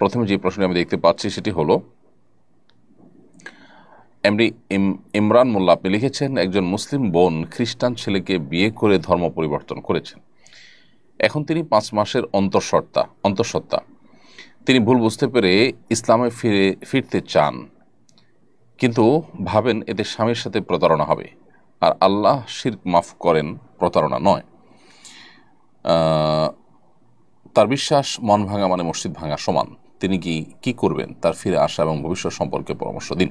প্রথমে যে প্রশ্নটি আমি দেখতে পাচ্ছি সেটি হলো এমডি ইমরান মোল্লা, আপনি লিখেছেন, একজন মুসলিম বোন খ্রিস্টান ছেলেকে বিয়ে করে ধর্ম পরিবর্তন করেছেন। এখন তিনি 5 মাসের অন্তঃসত্ত্বা। তিনি ভুল বুঝতে পেরে ইসলামে ফিরতে চান, কিন্তু ভাবেন এতে স্বামীর সাথে প্রতারণা হবে, আর আল্লাহ শিরক মাফ করেন, প্রতারণা নয়। তার বিশ্বাস মন ভাঙা মানে মসজিদ ভাঙা সমান। তিনি কি করবেন? তার ফিরে আসা এবং ভবিষ্যৎ সম্পর্কে পরামর্শ দিন।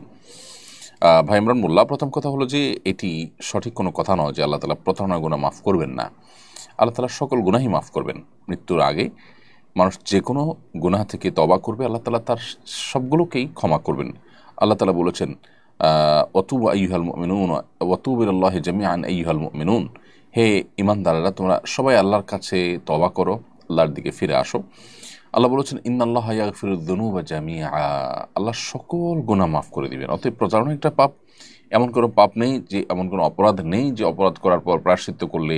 ভাই ইমরান মোল্লা, প্রথম কথা হলো যে এটি সঠিক কোনো কথা নয় যে আল্লাহ তাআলা প্রতারণা গুনাহ মাফ করবেন না। আল্লাহ তাআলা সকল গুনাহই মাফ করবেন। মৃত্যুর আগে মানুষ যে কোনো গুনাহ থেকে তওবা করবে, আল্লাহ তাআলা তার সবগুলোকেই ক্ষমা করবেন। আল্লাহ তাআলা বলেছেন, ওয়াতুবু আইয়ুহাল মুমিনুন ওয়াতুবু ইলাল্লাহি জামিআন আইয়ুহাল মুমিনুন, হে ঈমানদারেরা, তোমরা সবাই আল্লাহর কাছে তওবা করো, আল্লাহর দিকে ফিরে আসো। আল্লাহ বলেছেন, ইন্নাল্লাহা ইয়াগফিরুয যুনুবা জামিআ, আল্লাহ সকল গুনাহ মাফ করে দিবেন। অতএব প্রতারণা একটা পাপ, এমন কোনো পাপ নেই যে, এমন কোনো অপরাধ নেই যে অপরাধ করার পর প্রায়শ্চিত্ত করলে,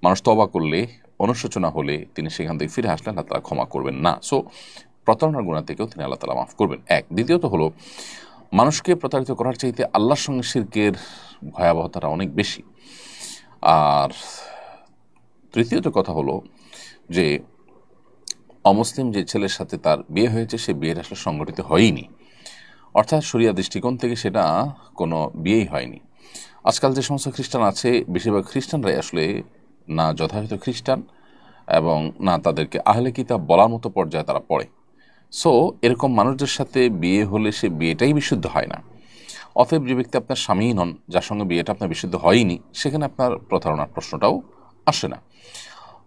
মানুষ তওবা করলে, অনুশোচনা হলে তিনি সেখান থেকে ফিরে আসলে আল্লাহ তাআলা ক্ষমা করবেন না। সো প্রতারণার গুনাহ থেকেও তিনি আল্লাহ তাআলা মাফ করবেন, এক। দ্বিতীয়ত হলো, মানুষকে প্রতারিত করার চাইতে আল্লাহর সঙ্গে শিরকের ভয়াবহতাটা অনেক বেশি। আর তৃতীয়ত কথা হলো যে অমুসলিম যে ছেলের সাথে তার বিয়ে হয়েছে, সে বিয়েটা আসলে সংগঠিত হয়নি, অর্থাৎ শরিয়া দৃষ্টিকোণ থেকে সেটা কোনো বিয়েই হয়নি। আজকাল যে সমস্ত খ্রিস্টান আছে, বেশিরভাগ খ্রিস্টানরাই আসলে না যথাযথ খ্রিস্টান এবং না তাদেরকে আহলে কিতাব বলার মতো পর্যায়ে তারা পড়ে। সো এরকম মানুষদের সাথে বিয়ে হলে সে বিয়েটাই বিশুদ্ধ হয় না। অতএব যে ব্যক্তি আপনার স্বামী নন, যার সঙ্গে বিয়েটা আপনার বিশুদ্ধ হয়নি, সেখানে আপনার প্রতারণার প্রশ্নটাও আসে না।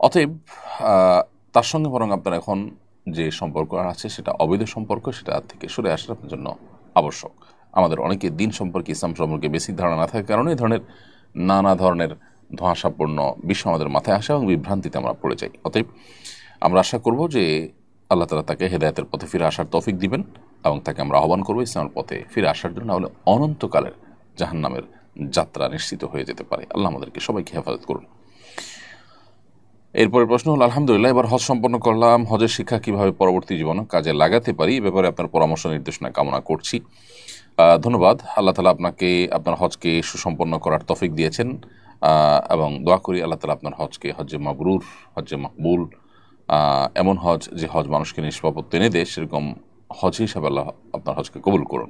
অতএব তার সঙ্গে বরং আপনার এখন যে সম্পর্ক আছে সেটা অবৈধ সম্পর্ক, সেটা থেকে সরে আসার আপনার জন্য আবশ্যক। আমাদের অনেকে দিন সম্পর্কে, ইসলাম সম্পর্কে বেসিক ধারণা না থাকার কারণে এই ধরনের নানা ধরনের ধোঁয়াশাপূর্ণ বিষয় আমাদের মাথায় আসে এবং বিভ্রান্তিতে আমরা পড়ে যাই। অতএব আমরা আশা করব যে আল্লাহ তাআলা তাকে হেদায়েতের পথে ফিরে আসার তৌফিক দিবেন এবং তাকে আমরা আহ্বান করবো ইসলামের পথে ফিরে আসার জন্য, নাহলে অনন্তকালের জাহান্নামের যাত্রা নিশ্চিত হয়ে যেতে পারে। আল্লাহ আমাদেরকে সবাইকে হেফাজত করুন। এরপরের প্রশ্ন হল, আলহামদুলিল্লাহ, এবার হজ সম্পন্ন করলাম, হজের শিক্ষা কিভাবে পরবর্তী জীবনে কাজে লাগাতে পারি, এ ব্যাপারে আপনার পরামর্শ নির্দেশনা কামনা করছি। ধন্যবাদ। আল্লাহ তাআলা আপনাকে আপনার হজকে সুসম্পন্ন করার তৌফিক দিয়েছেন এবং দোয়া করি আল্লাহ তাআলা আপনার হজকে হজ্জে মাবরুর, হজ্জে মাকবুল, এমন হজ যে হজ মানুষকে নিষ্পাপত্য এনে দেয়, সেরকম হজ হিসাবে আল্লাহ আপনার হজকে কবুল করুন।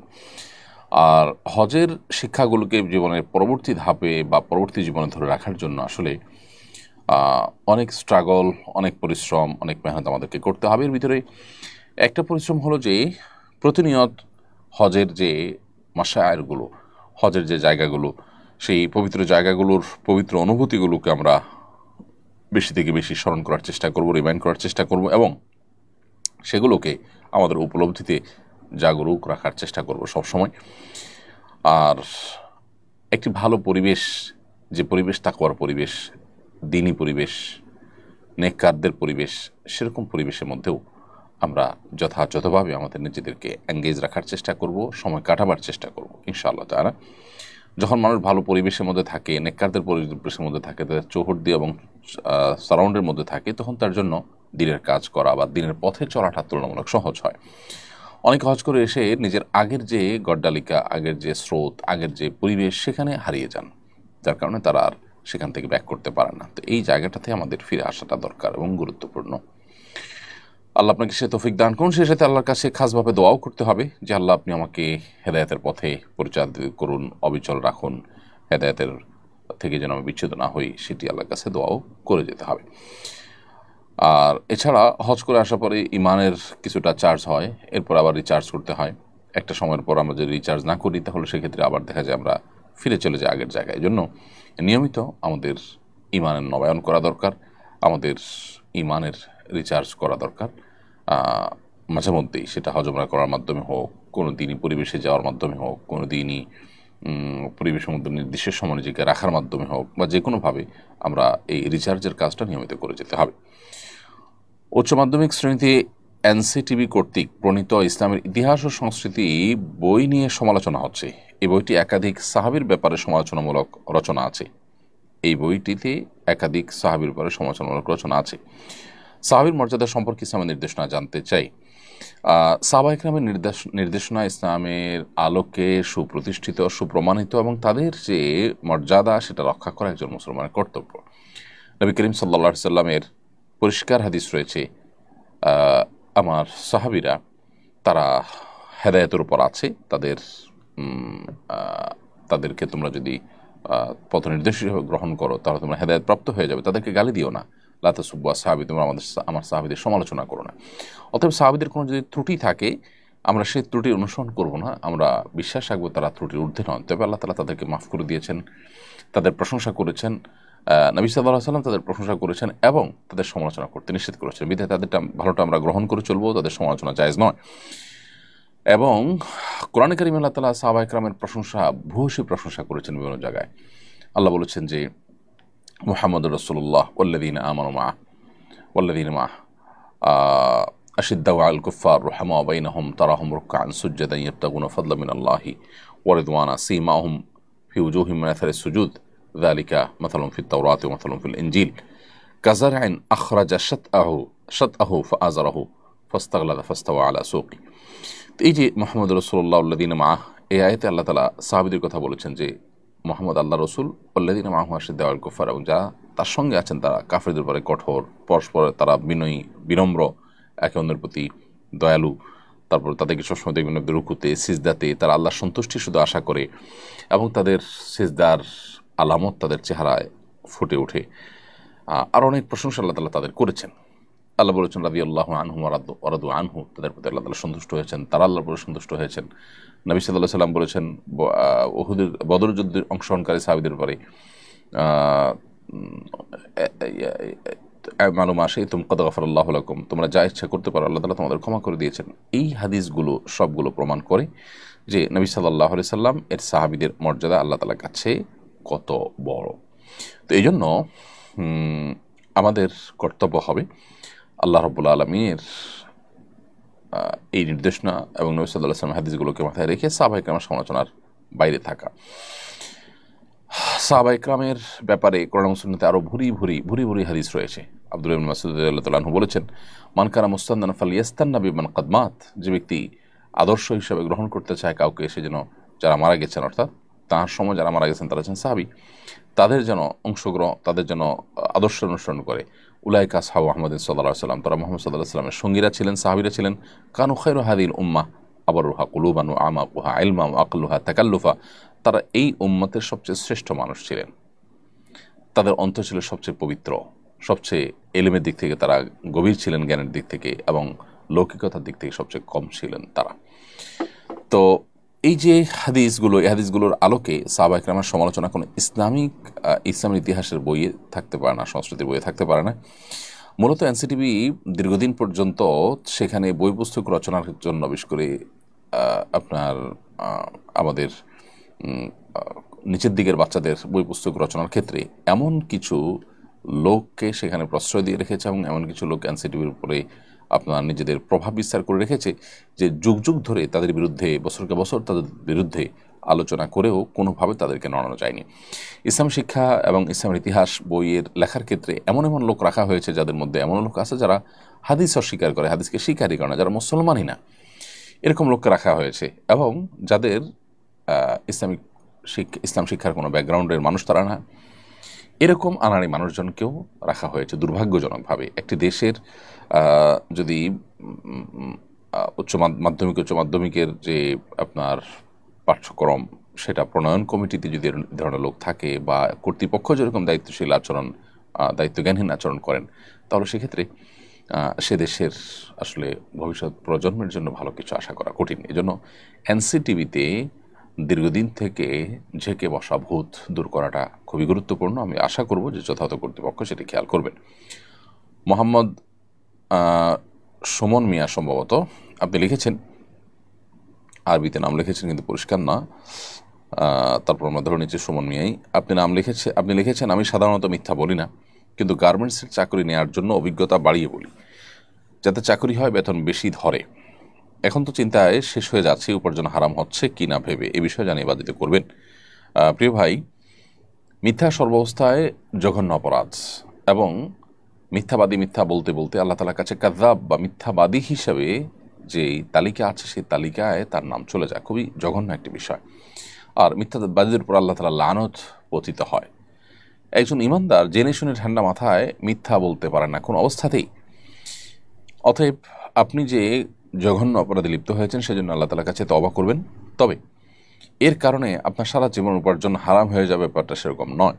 আর হজের শিক্ষাগুলোকে জীবনের পরবর্তী ধাপে বা পরবর্তী জীবনে ধরে রাখার জন্য আসলে অনেক স্ট্রাগল, অনেক পরিশ্রম, অনেক মেহনত আমাদেরকে করতে হবে। এর ভিতরে একটা পরিশ্রম হলো যে প্রতিনিয়ত হজের যে মাশায়েরগুলো, হজের যে জায়গাগুলো, সেই পবিত্র জায়গাগুলোর পবিত্র অনুভূতিগুলোকে আমরা বেশি থেকে বেশি স্মরণ করার চেষ্টা করব, রিমাইন্ড করার চেষ্টা করব এবং সেগুলোকে আমাদের উপলব্ধিতে জাগরুক রাখার চেষ্টা করব সবসময়। আর একটি ভালো পরিবেশ, যে পরিবেশ তাকওয়ার পরিবেশ, দ্বীনি পরিবেশ, নেককারদের পরিবেশ, সেরকম পরিবেশের মধ্যেও আমরা যথাযথভাবে আমাদের নিজেদেরকে এঙ্গেজ রাখার চেষ্টা করব, সময় কাটাবার চেষ্টা করব ইনশাআল্লাহ তাআলা। যখন মানুষ ভালো পরিবেশের মধ্যে থাকে, নেককারদের পরিবেশের মধ্যে থাকে, তাদের চৌহদ্দি এবং সারাউন্ডের মধ্যে থাকে, তখন তার জন্য দ্বীনের কাজ করা বা দ্বীনের পথে চলাটা তুলনামূলক সহজ হয়। অনেক হজ করে এসে নিজের আগের যে গড্ডালিকা, আগের যে স্রোত, আগের যে পরিবেশ, সেখানে হারিয়ে যান, যার কারণে তারা আর সেখান থেকে ব্যাক করতে পারে না। তো এই জায়গাটাতে আমাদের ফিরে আসাটা দরকার এবং গুরুত্বপূর্ণ। আল্লাহ আপনাকে সে তৌফিক দান করুন। সেই সাথে আল্লাহর কাছে খাসভাবে দোয়াও করতে হবে যে আল্লাহ আপনি আমাকে হেদায়েতের পথে পরিচালিত করুন, অবিচল রাখুন, হেদায়েতের থেকে যেন আমি বিচ্ছুত না হই, সেটি আল্লাহর কাছে দোয়াও করে যেতে হবে। আর এছাড়া হজ করে আসার পরে ইমানের কিছুটা চার্জ হয়, এরপর আবার রিচার্জ করতে হয়। একটা সময়ের পর আমরা যদি রিচার্জ না করি, তাহলে সেক্ষেত্রে আবার দেখা যায় আমরা ফিরে চলে যাই আগের জায়গায়। এই জন্য নিয়মিত আমাদের ইমানের নবায়ন করা দরকার, আমাদের ইমানের রিচার্জ করা দরকার। মাঝে মধ্যেই সেটা হজ উমরা করার মাধ্যমে হোক, কোনো দিনই পরিবেশে যাওয়ার মাধ্যমে হোক, কোনো দিনই পরিবেশের মধ্যে নির্দিষ্ট সময় নিজেকে রাখার মাধ্যমে হোক, বা যে কোনোভাবে আমরা এই রিচার্জের কাজটা নিয়মিত করে যেতে হবে। উচ্চ মাধ্যমিক শ্রেণীতে এনসিটিবি কর্তৃক প্রণীত ইসলামের ইতিহাস ও সংস্কৃতি বই নিয়ে সমালোচনা হচ্ছে। এই বইটি একাধিক সাহাবীর ব্যাপারে সমালোচনামূলক রচনা আছে। এই বইটিতে একাধিক সাহাবীর ব্যাপারে সমালোচনামূলক রচনা আছে। সাহাবীর মর্যাদা সম্পর্কে ইসলামের নির্দেশনা জানতে চাই। সাহাবা ইকরামের নির্দেশনা ইসলামের আলোকে সুপ্রতিষ্ঠিত, সুপ্রমাণিত এবং তাদের যে মর্যাদা সেটা রক্ষা করা একজন মুসলমানের কর্তব্য। নবী করিম সাল্লাল্লাহু আলাইহি সাল্লামের পরিষ্কার হাদিস রয়েছে, আমার সাহাবীরা তারা হেদায়েতের উপর আছে, তাদেরকে তোমরা যদি পথ নির্দেশ হিসেবে গ্রহণ করো তাহলে তোমরা হেদায়েত প্রাপ্ত হয়ে যাবে। তাদেরকে গালি দিও না, লা তাসুব্বু আসহাবি, তোমরা আমার সাহাবীদের সমালোচনা করো না। অতএব সাহাবীদের কোনো যদি ত্রুটি থাকে আমরা সেই ত্রুটির অনুসরণ করব না, আমরা বিশ্বাস রাখবো তারা ত্রুটির ঊর্ধ্বে নন। তবে আল্লাহ তাআলা তাদেরকে মাফ করে দিয়েছেন, তাদের প্রশংসা করেছেন, নবী সাল্লাল্লাহু আলাইহি ওয়াসাল্লাম তাদের প্রশংসা করেছেন এবং তাদের সমালোচনা করতে নিষেধ করেছেন। বিধায় তাদেরটা ভালোটা আমরা গ্রহণ করে চলবো, তাদের সমালোচনা জায়েজ নয়। এবং কোরআনে কারিমে আল্লাহ তাআলা সাহাবা ইকরামের প্রশংসা, ভূয়সী প্রশংসা করেছেন বিভিন্ন জায়গায়। আল্লাহ বলেছেন যে মুহাম্মদুর রাসূলুল্লাহ ওয়াল্লাযীনা আমানু মাআহ আশিদ্দাউ আলাল কুফফার রুহামাউ বাইনাহুম তারাহুম রুকআন সুজদান ইয়াবতাগুনা ফাদলাম মিনাল্লাহি ওয়া রিদওয়ানা সীমাহুম ফি উজুহিহিম মিন আথারিস সুজুদ যালিকা মাসালুন ফিত তাওরাতি ওয়া মাসালুন ফিল ইনজিল কাযারইন আখরাজা শাতআহু ফাআযারাহু ফাস্তাগলাযা ফাস্তাওয়া আলা সুকি। এই যে মুহাম্মদ রাসূলুল্লাহ ওয়াল্লাযীনা মাআহ, এই আয়াতে আল্লাহ তাআলা সাহাবীদের কথা বলেছেন যে মুহাম্মদ আল্লাহ রসুল ওয়াল্লাযীনা মাআহু আশিদ্দাউ আলাল কুফফার, এবং যারা তার সঙ্গে আছেন তারা কাফেরদের উপরে কঠোর, পরস্পর তারা বিনয়ী, বিনম্র, একে অন্যের প্রতি দয়ালু। তারপর তাদেরকে সবসময় দেখবেন রুকুতে, সিজদাতে তারা আল্লাহর সন্তুষ্টি শুধু আশা করে এবং তাদের সিজদার আলামত তাদের চেহারায় ফুটে ওঠে। আর অনেক প্রশংসা আল্লাহ তাআলা তাদের করেছেন। আল্লাহ বলেছেন রাদিয়াল্লাহু আনহুম ওয়া রাদু আনহু, তাদের প্রতি আল্লাহ তাআলা সন্তুষ্ট হয়েছেন, তারা আল্লাহর প্রতি সন্তুষ্ট হয়েছেন। নবী সাল্লাল্লাহু আলাইহি সাল্লাম বলেছেন উহুদের, বদর যুদ্ধের অংশগ্রহণকারী সাহাবীদের ব্যাপারে, মালুম আসে তুম কদ গফারাল্লাহু লাকুম, তোমরা যা ইচ্ছা করতে পারো আল্লাহ তাআলা তোমাদের ক্ষমা করে দিয়েছেন। এই হাদিসগুলো সবগুলো প্রমাণ করে যে নবী সাল্লাল্লাহু আলাইহি সাল্লাম এর সাহাবীদের মর্যাদা আল্লাহ তাআলার কাছে কত বড়। তো এই জন্য আমাদের কর্তব্য হবে আল্লাহ রাব্বুল আলামিনের এই নির্দেশনা এবং নবী সাল্লাল্লাহু আলাইহি ওয়াসাল্লাম হাদিসগুলোকে মাথায় রেখে সাহাবা ইকরামের সমালোচনার বাইরে থাকা। সাহাবা ইকরামের ব্যাপারে কোরআন ও সুন্নাতে আরও ভুরি ভুরি হাদিস রয়েছে। আব্দুল্লাহ ইবনে মাসউদ রাদিয়াল্লাহু তাআলা আনহু বলেছেন, মান কানা মুস্তান্নান ফালইয়াস্তান্না বিমান ক্বাদ মাত, যে ব্যক্তি আদর্শ হিসেবে গ্রহণ করতে চায় কাউকে, সে যেন যারা মারা গেছেন, অর্থাৎ তার সময় যারা মারা গেছেন তারা হচ্ছেন সাহাবী, তাদের যেন তাদের যেন আদর্শ অনুসরণ করে। উলাইকা আসহাবু মুহাম্মাদিন সাল্লাল্লাহু আলাইহি ওয়াসাল্লাম, তারা মুহাম্মদ সাল্লাল্লাহু আলাইহি ওয়াসাল্লামের সঙ্গীরা ছিলেন, সাহাবীরা ছিলেন। কানু খায়রু হাযিহিল উম্মাহ আবরুহা কুলুবান ওয়া আমাকুহা ইলমান ওয়া আকলুহা তাকাল্লুফা, তারা এই উম্মতের সবচেয়ে শ্রেষ্ঠ মানুষ ছিলেন, তাদের অন্তর ছিল সবচেয়ে পবিত্র, সবচেয়ে এলেমের দিক থেকে তারা গভীর ছিলেন, জ্ঞানের দিক থেকে, এবং লৌকিকতার দিক থেকে সবচেয়ে কম ছিলেন তারা। তো এই যে হাদিসগুলো, এই হাদিসগুলোর আলোকে সাহাবা ইকরামের সমালোচনা কোনো ইসলামের ইতিহাসের বইয়ে থাকতে পারে না, সংস্কৃতির বইয়ে থাকতে পারে না। মূলত এনসিটিভি দীর্ঘদিন পর্যন্ত সেখানে বই পুস্তক রচনার জন্য, বিশেষ করে আপনার আমাদের নিচের দিকের বাচ্চাদের বই পুস্তক রচনার ক্ষেত্রে এমন কিছু লোককে সেখানে প্রশ্রয় দিয়ে রেখেছে এবং এমন কিছু লোক এনসিটিভির উপরে আপনার নিজেদের প্রভাব বিস্তার করে রেখেছে যে যুগ যুগ ধরে তাদের বিরুদ্ধে, বছরকে বছর তাদের বিরুদ্ধে আলোচনা করেও কোনোভাবে তাদেরকে নড়ানো যায়নি। ইসলাম শিক্ষা এবং ইসলামের ইতিহাস বইয়ের লেখার ক্ষেত্রে এমন এমন লোক রাখা হয়েছে যাদের মধ্যে এমন লোক আছে যারা হাদিস অস্বীকার করে, হাদিসকে স্বীকারই করে না, যারা মুসলমানই না, এরকম লোককে রাখা হয়েছে। এবং যাদের ইসলাম শিক্ষার কোনো ব্যাকগ্রাউন্ডের মানুষ তারা না, এরকম আনাড়ি মানুষজনকেও রাখা হয়েছে দুর্ভাগ্যজনকভাবে। একটি দেশের যদি উচ্চ মাধ্যমিকের যে আপনার পাঠ্যক্রম সেটা প্রণয়ন কমিটিতে যদি ধরনের লোক থাকে বা কর্তৃপক্ষ যেরকম দায়িত্বজ্ঞানহীন আচরণ করেন, তাহলে সেক্ষেত্রে সে দেশের আসলে ভবিষ্যৎ প্রজন্মের জন্য ভালো কিছু আশা করা কঠিন। এজন্য এনসিটিভিতে দীর্ঘদিন থেকে ঝেঁকে বসা ভূত দূর করাটা খুবই গুরুত্বপূর্ণ। আমি আশা করব যে যথাযথ কর্তৃপক্ষ সেটি খেয়াল করবেন। মোহাম্মদ সুমন মিয়া সম্ভবত আপনি লিখেছেন, আরবিতে নাম লিখেছেন কিন্তু পরিষ্কার না, তারপর আমরা ধরে নিচ্ছি সুমন মিয়াই। আপনি লিখেছেন, আমি সাধারণত মিথ্যা বলি না, কিন্তু গার্মেন্টসের চাকরি নেওয়ার জন্য অভিজ্ঞতা বাড়িয়ে বলি, যাতে চাকরি হয়, বেতন বেশি ধরে। এখন তো চিন্তায় শেষ হয়ে যাচ্ছে উপার্জন হারাম হচ্ছে কি না ভেবে, এ বিষয়ে জানিয়ে বাধিত করবেন। প্রিয় ভাই, মিথ্যা সর্বাবস্থায় জঘন্য অপরাধ, এবং মিথ্যা বলতে বলতে আল্লাহ তাআলার কাছে কাযযাব বা মিথ্যাবাদী হিসাবে যে তালিকা আছে সেই তালিকায় তার নাম চলে যায়। খুবই জঘন্য একটি বিষয়। আর মিথ্যাবাদীদের উপর আল্লাহ তাআলা লানত পতিত হয়। একজন ইমানদার জেনে শুনে ঠান্ডা মাথায় মিথ্যা বলতে পারে না কোনো অবস্থাতেই। অতএব আপনি যে জঘন্য অপরাধে লিপ্ত হয়েছেন সেজন্য আল্লাহ তাআলার কাছে তওবা করবেন। তবে এর কারণে আপনার সারা জীবন উপার্জন হারাম হয়ে যাবে, ব্যাপারটা সেরকম নয়।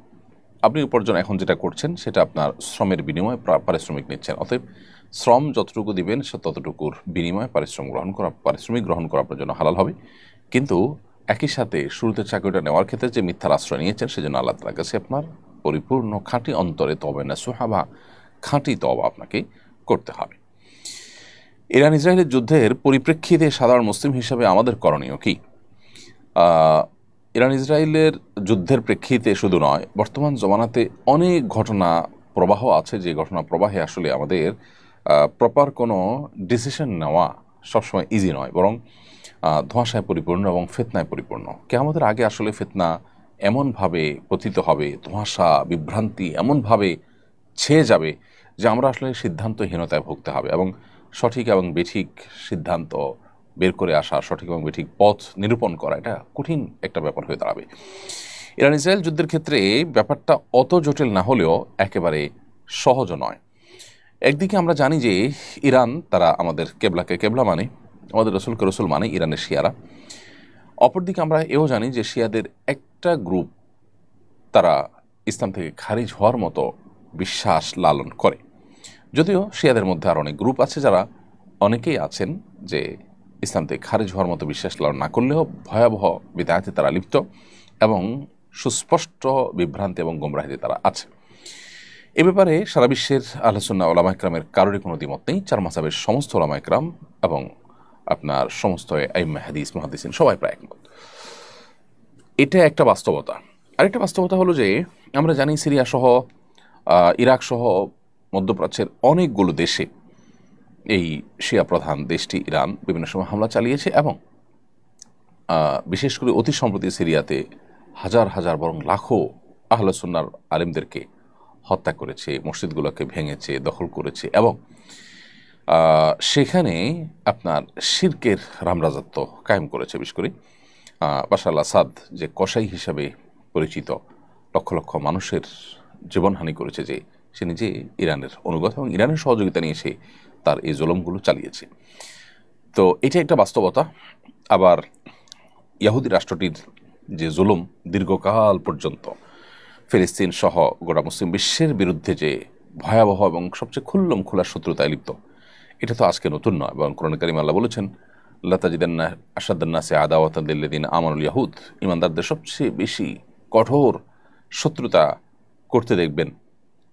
আপনি উপার্জন এখন যেটা করছেন সেটা আপনার শ্রমের বিনিময়ে পারিশ্রমিক নিচ্ছেন। অতএব শ্রম যতটুকু দিবেন সে ততটুকুর বিনিময়ে পারিশ্রমিক গ্রহণ করা আপনার জন্য হালাল হবে। কিন্তু একই সাথে শুরুতে চাকরিটা নেওয়ার ক্ষেত্রে যে মিথ্যার আশ্রয় নিয়েছেন সেজন্য আল্লাহ তাআলার কাছে আপনার পরিপূর্ণ খাঁটি অন্তরে তওবা নাসুহা বা খাঁটি তওবা আপনাকে করতে হবে। ইরান ইসরায়েলের যুদ্ধের পরিপ্রেক্ষিতে সাধারণ মুসলিম হিসাবে আমাদের করণীয় কি? ইরান ইসরায়েলের যুদ্ধের প্রেক্ষিতে শুধু নয়, বর্তমান জমানাতে অনেক ঘটনা প্রবাহ আছে যে ঘটনা প্রবাহে আসলে আমাদের প্রপার কোনো ডিসিশন নেওয়া সবসময় ইজি নয়, বরং ধোঁয়াশায় পরিপূর্ণ এবং ফিতনায় পরিপূর্ণ। কিয়ামতের আগে আসলে ফিতনা এমনভাবে পতিত হবে, ধোঁয়াশা বিভ্রান্তি এমনভাবে ছেয়ে যাবে যে আমরা আসলে সিদ্ধান্তহীনতায় ভুগতে হবে এবং সঠিক এবং বেঠিক সিদ্ধান্ত বের করে আসা, সঠিক এবং বেঠিক পথ নিরূপণ করা এটা কঠিন একটা ব্যাপার হয়ে দাঁড়াবে। ইরান ইসরায়েল যুদ্ধের ক্ষেত্রে ব্যাপারটা অত জটিল না হলেও একেবারে সহজও নয়। একদিকে আমরা জানি যে ইরান তারা আমাদের কেবলাকে কেবলা মানে, আমাদের রসুলকে রসুল মানে ইরানের শিয়ারা। অপরদিকে আমরা এও জানি যে শিয়াদের একটা গ্রুপ তারা ইসলাম থেকে খারিজ হওয়ার মতো বিশ্বাস লালন করে। যদিও শিয়াদের মধ্যে আর অনেক গ্রুপ আছে যারা অনেকেই আছেন যে ইসলাম থেকে খারিজ হওয়ার মতো বিশ্বাস লালন না করলেও ভয়াবহ বিদআতে তারা লিপ্ত এবং সুস্পষ্ট বিভ্রান্তি এবং গোমরাহিতে তারা আছে। এ ব্যাপারে সারা বিশ্বের আহলে সুন্নাহ ওলামা ইকরামের কারোরই কোনো দ্বিমত নেই। চার মাযহাবের সমস্ত ওলামা ইকরাম এবং আপনার সমস্ত আইম্মা হাদিস মুহাদ্দিসিন সবাই প্রায় একমত। এটা একটা বাস্তবতা। আরেকটা বাস্তবতা হলো যে আমরা জানি সিরিয়া সহ ইরাক সহ মধ্যপ্রাচ্যের অনেকগুলো দেশে এই শিয়া প্রধান দেশটি ইরান বিভিন্ন সময় হামলা চালিয়েছে এবং বিশেষ করে অতি সম্প্রতি সিরিয়াতে হাজার হাজার বরং লাখো আহলে সুন্নাহর আলেমদেরকে হত্যা করেছে, মসজিদগুলোকে ভেঙেছে, দখল করেছে এবং সেখানে আপনার শিরকের রামরাজত্ব কায়েম করেছে। বিশেষ করে বাশার আল আসাদ যে কসাই হিসাবে পরিচিত, লক্ষ লক্ষ মানুষের জীবনহানি করেছে, যে সে নিজে ইরানের অনুগত এবং ইরানের সহযোগিতা নিয়ে সে তার এই জুলুমগুলো চালিয়েছে। তো এটা একটা বাস্তবতা। আবার ইহুদি রাষ্ট্রটির যে জুলুম দীর্ঘকাল পর্যন্ত ফিলিস্তিন সহ গোটা মুসলিম বিশ্বের বিরুদ্ধে যে ভয়াবহ এবং সবচেয়ে খুল্লম খোলা শত্রুতায় লিপ্ত, এটা তো আজকে নতুন নয়। এবং কোরআন কারীমে আল্লাহ বলেছেন, লাতাজিদান্না আশাদ্দান্নাসি আদাওয়াতান লিল্লাযিনা আমানুল ইয়াহুদ, ইমানদারদের সবচেয়ে বেশি কঠোর শত্রুতা করতে দেখবেন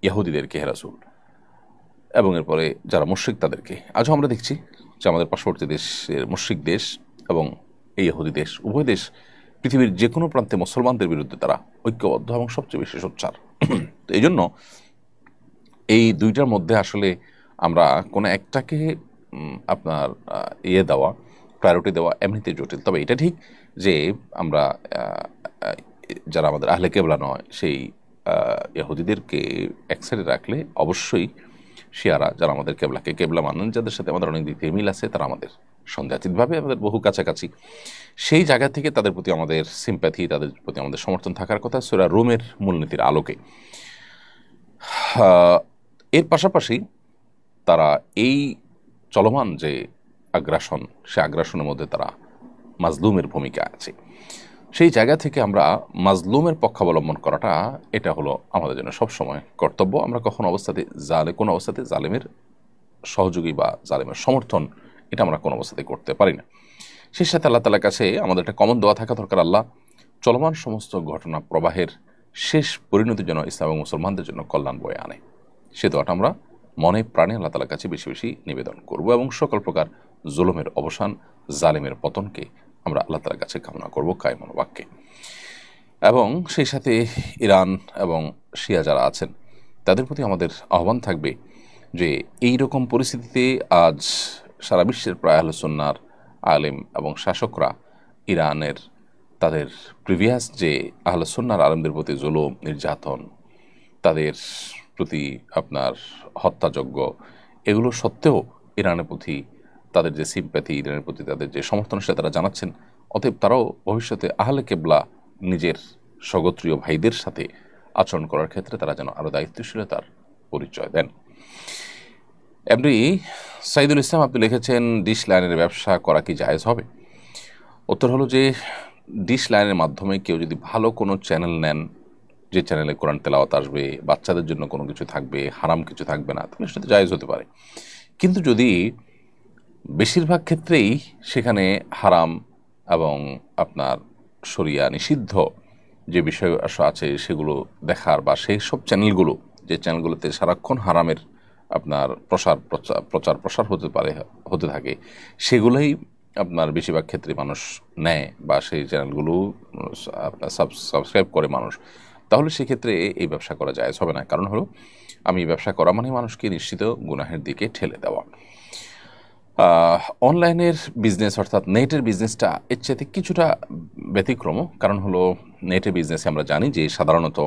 ইহুদিদেরকে হে রাসূল, এবং এরপরে যারা মুশরিক তাদেরকে। আজও আমরা দেখছি যে আমাদের পার্শ্ববর্তী দেশের মুশরিক দেশ এবং এই ইহুদি দেশ, উভয় দেশ পৃথিবীর যে কোনো প্রান্তে মুসলমানদের বিরুদ্ধে তারা ঐক্যবদ্ধ এবং সবচেয়ে বেশি সোচ্চার। তো এই জন্য এই দুইটার মধ্যে আসলে আমরা কোনো একটাকে আপনার দেওয়া, প্রায়োরিটি দেওয়া এমনিতে জটিল। তবে এটা ঠিক যে আমরা যারা আমাদের আহলে কেবলা নয় সেই ইহুদিদেরকে এক সাইডে রাখলে অবশ্যই শিয়ারা যারা আমাদের কেবলাকে কেবলা মানেন, যাদের সাথে আমাদের অনেক দিক থেকে মিল আছে, তারা আমাদের সন্দেহাতীতভাবে আমাদের বহু কাছাকাছি, সেই জায়গা থেকে তাদের প্রতি আমাদের সিম্প্যাথি, তাদের প্রতি আমাদের সমর্থন থাকার কথা সূরা রুমের মূলনীতির আলোকে। এর পাশাপাশি তারা এই চলমান যে আগ্রাসন, সে আগ্রাসনের মধ্যে তারা মাজলুমের ভূমিকা আছে। সেই জায়গা থেকে আমরা মাজলুমের পক্ষাবলম্বন করাটা এটা হলো আমাদের জন্য সবসময় কর্তব্য। আমরা কোনো অবস্থাতে জালেমের সহযোগী বা জালেমের সমর্থন এটা আমরা কোনো অবস্থাতে করতে পারি না। সেই সাথে আল্লাহ তাআলার কাছে আমাদের একটা কমন দোয়া থাকা দরকার, আল্লাহ চলমান সমস্ত ঘটনা প্রবাহের শেষ পরিণতি যেন ইসলাম এবং মুসলমানদের জন্য কল্যাণ বয়ে আনে। সে দোয়াটা আমরা মনে প্রাণে আল্লাহ তাআলার কাছে বেশি বেশি নিবেদন করব এবং সকল প্রকার জুলুমের অবসান, জালেমের পতনকে আমরা আল্লাহ তাআলার কাছে কামনা করব কায়মন বাক্যে। এবং সেই সাথে ইরান এবং শিয়া যারা আছেন তাদের প্রতি আমাদের আহ্বান থাকবে যে এই রকম পরিস্থিতিতে আজ সারা বিশ্বের প্রায় আহলে সুন্নাহর আলেম এবং শাসকরা ইরানের তাদের প্রিভিয়াস যে আহলে সুন্নাহর আলেমদের প্রতি জুলুম, নির্যাতন, তাদের প্রতি আপনার হত্যাযজ্ঞ, এগুলো সত্ত্বেও ইরানের প্রতি তাদের যে সিম্প্যাথি, ইরানের প্রতি তাদের যে সমর্থন সেটা তারা জানাচ্ছেন। অতএব তারাও ভবিষ্যতে আহলে কেবলা নিজের স্বগোত্রীয় ভাইদের সাথে আচরণ করার ক্ষেত্রে তারা যেন আরও দায়িত্বশীলতার পরিচয় দেন। এমনি সাইদুল ইসলাম আপনি লিখেছেন, ডিশ লাইনের ব্যবসা করা কি জায়েজ হবে? উত্তর হলো যে ডিশ লাইনের মাধ্যমে কেউ যদি ভালো কোনো চ্যানেল নেন, যে চ্যানেলে কোরআন তেলাওয়াত আসবে, বাচ্চাদের জন্য কোনো কিছু থাকবে, হারাম কিছু থাকবে না, তাহলে সেটা জায়েজ হতে পারে। কিন্তু যদি বেশিরভাগ ক্ষেত্রেই সেখানে হারাম এবং আপনার শরিয়া নিষিদ্ধ যে বিষয় আছে সেগুলো দেখার, বা সেই সব চ্যানেলগুলো, যে চ্যানেলগুলোতে সারাক্ষণ হারামের আপনার প্রচার প্রসার হতে থাকে, সেগুলোই আপনার বেশিরভাগ ক্ষেত্রে মানুষ নেয় বা সেই চ্যানেলগুলো আপনার সাবস্ক্রাইব করে মানুষ, তাহলে সেক্ষেত্রে এই ব্যবসা করা জায়েজ হবে না। কারণ হলো, আমি ব্যবসা করা মানে মানুষকে নিশ্চিত গুনাহের দিকে ঠেলে দেওয়া। অনলাইনের বিজনেস অর্থাৎ নেটের বিজনেসটা এর চাইতে কিছুটা ব্যতিক্রম। কারণ হলো, নেটের বিজনেসে আমরা জানি যে সাধারণত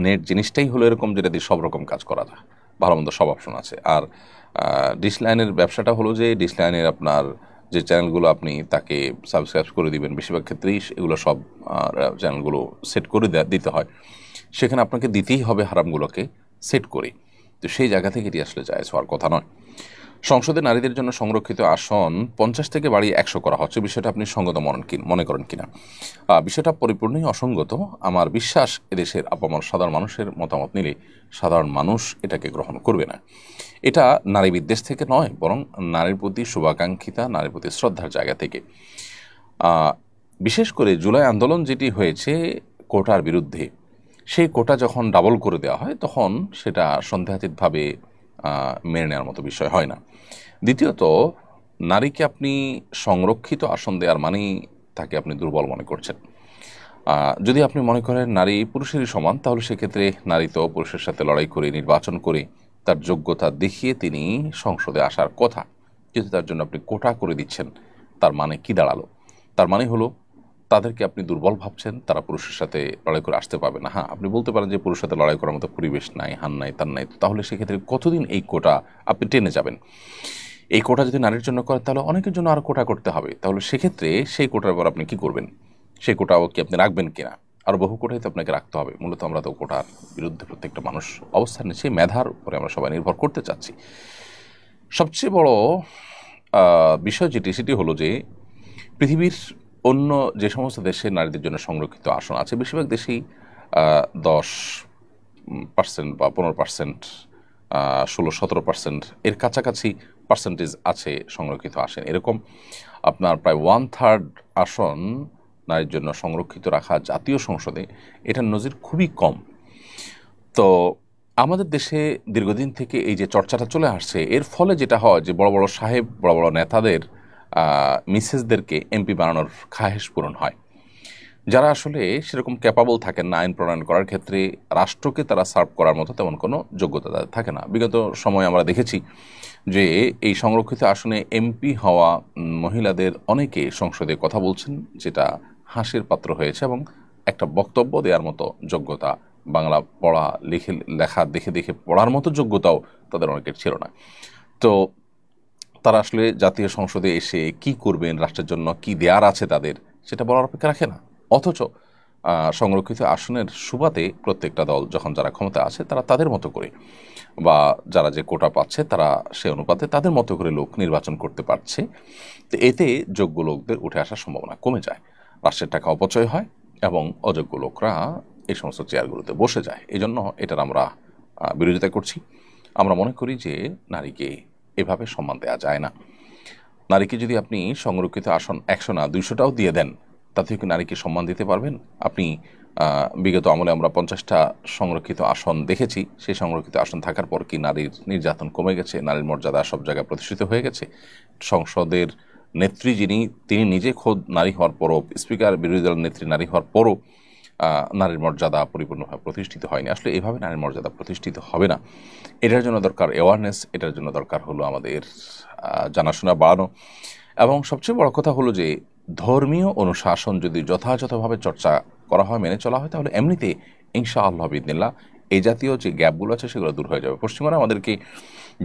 নেট জিনিসটাই হলো এরকম যেটা দিয়ে সব রকম কাজ করা যায়, ভালো মন্দ সব অপশন আছে। আর ডিশ লাইনের ব্যবসাটা হলো যে ডিশ লাইনের আপনার যে চ্যানেলগুলো আপনি তাকে সাবস্ক্রাইব করে দিবেন, বেশিরভাগ ক্ষেত্রেই এগুলো সব চ্যানেলগুলো সেট করে দিতে হয়, সেখানে আপনাকে দিতেই হবে হারামগুলোকে সেট করে। তো সেই জায়গা থেকে এটি আসলে জায়েজ হওয়ার কথা নয়। সংসদে নারীদের জন্য সংরক্ষিত আসন 50 থেকে বাড়িয়ে 100 করা হচ্ছে, বিষয়টা আপনি সঙ্গত মনে করেন কিনা? বিষয়টা পরিপূর্ণই অসঙ্গত। আমার বিশ্বাস এদেশের আপামর সাধারণ মানুষের মতামত নিলে সাধারণ মানুষ এটাকে গ্রহণ করবে না। এটা নারী বিদ্বেষ থেকে নয়, বরং নারীর প্রতি শুভাকাঙ্ক্ষিতা, নারীর প্রতি শ্রদ্ধার জায়গা থেকে। বিশেষ করে জুলাই আন্দোলন যেটি হয়েছে কোটার বিরুদ্ধে, সেই কোটা যখন ডাবল করে দেওয়া হয় তখন সেটা সন্দেহাতীতভাবে মেনে নেওয়ার মতো বিষয় হয় না। দ্বিতীয়ত, নারীকে আপনি সংরক্ষিত আসন দেওয়ার মানেই তাকে আপনি দুর্বল মনে করছেন। যদি আপনি মনে করেন নারী পুরুষেরই সমান, তাহলে সেক্ষেত্রে নারী তো পুরুষের সাথে লড়াই করে, নির্বাচন করে, তার যোগ্যতা দেখিয়ে তিনি সংসদে আসার কথা। কিন্তু তার জন্য আপনি কোটা করে দিচ্ছেন, তার মানে কি দাঁড়ালো? তার মানে হলো তাদেরকে আপনি দুর্বল ভাবছেন, তারা পুরুষের সাথে লড়াই করে আসতে পারবে না। হ্যাঁ, আপনি বলতে পারেন যে পুরুষের সাথে লড়াই করার মতো পরিবেশ নাই, হান নাই, তার নাই। তাহলে সেক্ষেত্রে কতদিন এই কোটা আপনি টেনে যাবেন? এই কোটা যদি নারীর জন্য করেন, তাহলে অনেকের জন্য আরও কোটা করতে হবে। তাহলে সেক্ষেত্রে সেই কোটার পর আপনি কি করবেন? সেই কোটাও কি আপনি রাখবেন কিনা? আরও বহু কোটাই তো আপনাকে রাখতে হবে। মূলত আমরা তো কোটার বিরুদ্ধে প্রত্যেকটা মানুষ অবস্থান নিচ্ছে, মেধার উপরে আমরা সবাই নির্ভর করতে চাচ্ছি। সবচেয়ে বড় বিষয় সেটি হলো যে পৃথিবীর অন্য যে সমস্ত দেশে নারীদের জন্য সংরক্ষিত আসন আছে, বেশিরভাগ দেশেই 10% বা 15%, 16-17% এর কাছাকাছি পার্সেন্টেজ আছে সংরক্ষিত আসন। এরকম আপনার প্রায় 1/3 আসন নারীর জন্য সংরক্ষিত রাখা জাতীয় সংসদে, এটার নজির খুবই কম। তো আমাদের দেশে দীর্ঘদিন থেকে এই যে চর্চাটা চলে আসছে, এর ফলে যেটা হয় যে বড় বড় সাহেব, বড় বড় নেতাদের মিসেসদেরকে এমপি বানানোর খাহেশ পূরণ হয়। যারা আসলে সেরকম ক্যাপাবল থাকেন না আইন প্রণয়ন করার ক্ষেত্রে, রাষ্ট্রকে তারা সার্ভ করার মতো তেমন কোনো যোগ্যতা তাদের থাকে না। বিগত সময়ে আমরা দেখেছি যে এই সংরক্ষিত আসনে এমপি হওয়া মহিলাদের অনেকে সংসদে কথা বলছেন, যেটা হাসির পাত্র হয়েছে, এবং একটা বক্তব্য দেওয়ার মতো যোগ্যতা, বাংলা পড়া লেখা দেখে দেখে পড়ার মতো যোগ্যতাও তাদের অনেকের ছিল না। তো তারা আসলে জাতীয় সংসদে এসে কি করবেন, রাষ্ট্রের জন্য কি দেয়ার আছে তাদের, সেটা বলার অপেক্ষা রাখে না। অথচ সংরক্ষিত আসনের সুবাদে প্রত্যেকটা দল যখন যারা ক্ষমতা আছে, তারা তাদের মতো করে, বা যারা যে কোটা পাচ্ছে তারা সে অনুপাতে তাদের মতো করে লোক নির্বাচন করতে পারছে। তো এতে যোগ্য লোকদের উঠে আসার সম্ভাবনা কমে যায়, রাষ্ট্রের টাকা অপচয় হয়, এবং অযোগ্য লোকরা এই সমস্ত চেয়ারগুলোতে বসে যায়। এই জন্য এটার আমরা বিরোধিতা করছি। আমরা মনে করি যে নারীকে এভাবে সম্মান দেওয়া যায় না। নারীকে যদি আপনি সংরক্ষিত আসন 100 না 200টাও দিয়ে দেন, তাতে কি নারীকে সম্মান দিতে পারবেন? আপনি বিগত আমলে আমরা 50টা সংরক্ষিত আসন দেখেছি। সেই সংরক্ষিত আসন থাকার পর কি নারীর নির্যাতন কমে গেছে? নারীর মর্যাদা সব জায়গায় প্রতিষ্ঠিত হয়ে গেছে? সংসদের নেত্রী তিনি নিজে খোদ নারী হওয়ার পরও, স্পিকার বিরোধী দলের নেত্রী নারী হওয়ার পরও নারীর মর্যাদা পরিপূর্ণভাবে প্রতিষ্ঠিত হয়নি। আসলে এভাবে নারীর মর্যাদা প্রতিষ্ঠিত হবে না। এটার জন্য দরকার অ্যাওয়ারনেস, এটার জন্য দরকার হলো আমাদের জানাশোনা বাড়ানো, এবং সবচেয়ে বড় কথা হলো যে ধর্মীয় অনুশাসন যদি যথাযথভাবে চর্চা করা হয়, মেনে চলা হয়, তাহলে এমনিতে ইনশাআল্লাহ বিদিনিল্লাহ এই জাতীয় যে গ্যাপগুলো আছে সেগুলো দূর হয়ে যাবে। পশ্চিমারা আমাদেরকে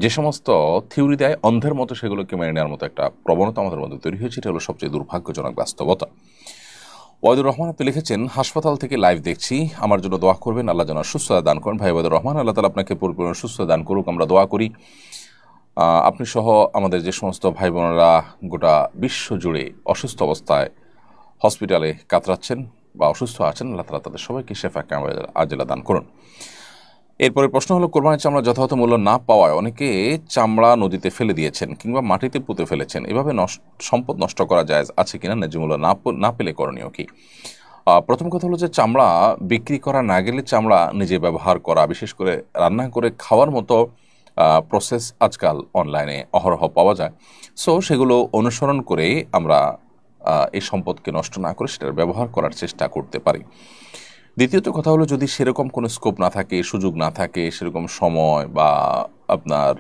যে সমস্ত থিওরি দেয় অন্ধের মতো সেগুলোকে মেনে নেওয়ার মতো একটা প্রবণতা আমাদের মধ্যে তৈরি হয়েছে, এটা হলো সবচেয়ে দুর্ভাগ্যজনক বাস্তবতা। ওয়াইদুর রহমান আপনি লিখেছেন, হাসপাতাল থেকে লাইভ দেখছি, আমার জন্য দোয়া করবেন, আল্লাহ যেন সুস্থতা দান করেন। ভাই ওয়াইদুর রহমান, আল্লাহ তাআলা আপনাকে পরিপূর্ণ সুস্থতা দান করুক, আমরা দোয়া করি। আপনি সহ আমাদের যে সমস্ত ভাই বোনেরা গোটা বিশ্ব জুড়ে অসুস্থ অবস্থায় হসপিটালে কাতরাচ্ছেন বা অসুস্থ আছেন, আল্লাহ তাআলা তাদের সবাইকে শেফা কামিলা আজেলা দান করুন। এরপরে প্রশ্ন হলো, কোরবানির চামড়া যথাযথ মূল্য না পাওয়ায় অনেকে চামড়া নদীতে ফেলে দিয়েছেন কিংবা মাটিতে পুঁতে ফেলেছেন, এভাবে সম্পদ নষ্ট করা জায়েজ আছে কিনা, ন্যায্য মূল্য না পেলে করণীয় কি? প্রথম কথা হলো যে চামড়া বিক্রি করা না গেলে চামড়া নিজে ব্যবহার করা, বিশেষ করে রান্না করে খাওয়ার মতো প্রসেস আজকাল অনলাইনে অহরহ পাওয়া যায়। সো সেগুলো অনুসরণ করে আমরা এই সম্পদকে নষ্ট না করে সেটার ব্যবহার করার চেষ্টা করতে পারি। দ্বিতীয়ত কথা হলো, যদি সেরকম কোনো স্কোপ না থাকে, সুযোগ না থাকে, সেরকম সময় বা আপনার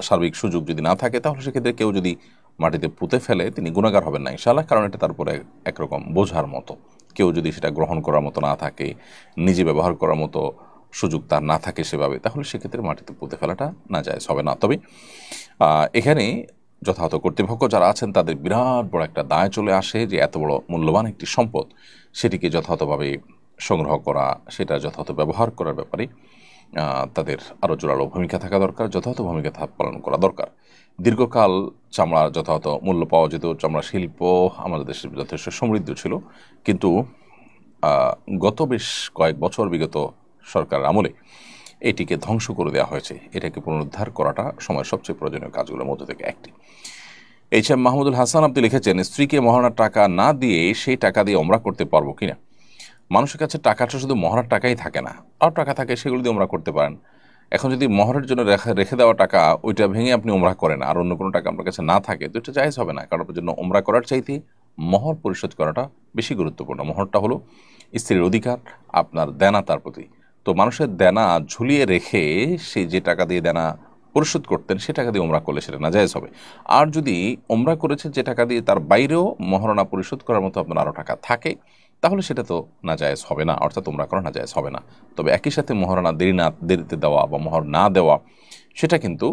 সার্বিক সুযোগ যদি না থাকে, তাহলে সেক্ষেত্রে কেউ যদি মাটিতে পুঁতে ফেলে তিনি গুনাহগার হবেন না ইনশাআল্লাহ, কারণ এটা তারপরে একরকম বোঝার মতো। কেউ যদি সেটা গ্রহণ করার মতো না থাকে, নিজে ব্যবহার করার মতো সুযোগ তার না থাকে সেভাবে, তাহলে সেক্ষেত্রে মাটিতে পুঁতে ফেলাটা নাজায়েজ হবে না। তবে এখানে যথাযথ কর্তৃপক্ষ যারা আছেন তাদের বিরাট বড় একটা দায় চলে আসে যে এত বড় মূল্যবান একটি সম্পদ সেটিকে যথাযথভাবে সংগ্রহ করা, সেটা যথাযথ ব্যবহার করার ব্যাপারে তাদের আরও জোরালো ভূমিকা থাকা দরকার, যথাযথ ভূমিকা পালন করা দরকার। দীর্ঘকাল চামড়ার যথাযথ মূল্য পাওয়া যেত, চামড়া শিল্প আমাদের দেশে যথেষ্ট সমৃদ্ধ ছিল, কিন্তু গত বেশ কয়েক বছর বিগত সরকারের আমলে এটিকে ধ্বংস করে দেওয়া হয়েছে। এটাকে পুনরুদ্ধার করাটা সময়ের সবচেয়ে প্রয়োজনীয় কাজগুলোর মধ্যে থেকে একটি। এইচ.এম. মাহমুদুল হাসান আপনি লিখেছেন, স্ত্রীকে মহারণার টাকা না দিয়ে সেই টাকা দিয়ে ওমরা করতে পারবো কিনা? মানুষের কাছে টাকাটা শুধু মহারার টাকাই থাকে না, আর টাকা থাকে, সেগুলো দিয়ে ওমরা করতে পারেন। এখন যদি মহরের জন্য রেখে দেওয়া টাকা ওইটা ভেঙে আপনি ওমরা করেন আর অন্য কোনো টাকা আপনার কাছে না থাকে, তো এটা জায়েজ হবে না, কারণ আপনার জন্য ওমরা করার চাইতে মহর পরিশোধ করাটা বেশি গুরুত্বপূর্ণ। মহরটা হলো স্ত্রীর অধিকার, আপনার দেনা তার প্রতি। তো মানুষের দেনা ঝুলিয়ে রেখে সে যে টাকা দিয়ে দেনা পরিশোধ করতেন সে টাকা দিয়ে ওমরা করলে সেটা নাজায়েজ হবে। আর যদি ওমরা করেছে যে টাকা দিয়ে তার বাইরেও মহারণা পরিশোধ করার মতো আপনার আরও টাকা থাকে, তাহলে সেটা তো নাজায়েজ হবে না, অর্থাৎ ওমরা করা নাজায়েজ হবে না। তবে একই সাথে মহারণা দেরিতে দেওয়া বা মোহর না দেওয়া সেটা কিন্তু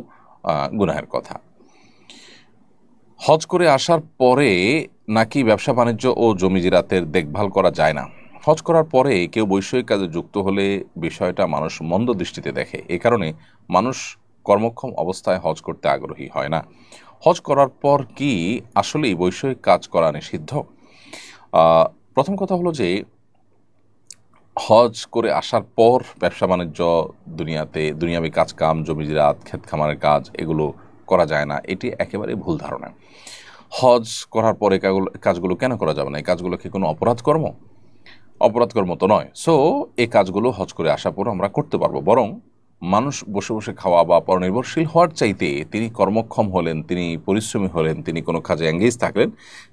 গুনাহের কথা। হজ করে আসার পরে নাকি ব্যবসা বাণিজ্য ও জমি জিরাতের দেখভাল করা যায় না? হজ করার পরে কেউ বৈষয়িক কাজে যুক্ত হলে বিষয়টা মানুষ মন্দ দৃষ্টিতে দেখে, এ কারণে মানুষ কর্মক্ষম অবস্থায় হজ করতে আগ্রহী হয় না। হজ করার পর কি আসলেই বৈষয়িক কাজ করা নিষিদ্ধ? প্রথম কথা হলো যে হজ করে আসার পর ব্যবসা বাণিজ্য, দুনিয়াবি কাজকাম, জমি জিরাত, ক্ষেত খামারের কাজ, এগুলো করা যায় না, এটি একেবারে ভুল ধারণা। হজ করার পরে কাজগুলো কেন করা যাবে না? এই কাজগুলো কি কোনো অপরাধকর্ম? অপরাধকর্ম তো নয়। সো এই কাজগুলো হজ করে আসার পর আমরা করতে পারবো। বরং মানুষ বসে বসে খাওয়া বা পরনির্ভরশীল হওয়ার চাইতে তিনি কর্মক্ষম হলেন, তিনি পরিশ্রমী হলেন, তিনি কোনো কাজে এঙ্গেজ থাকলেন,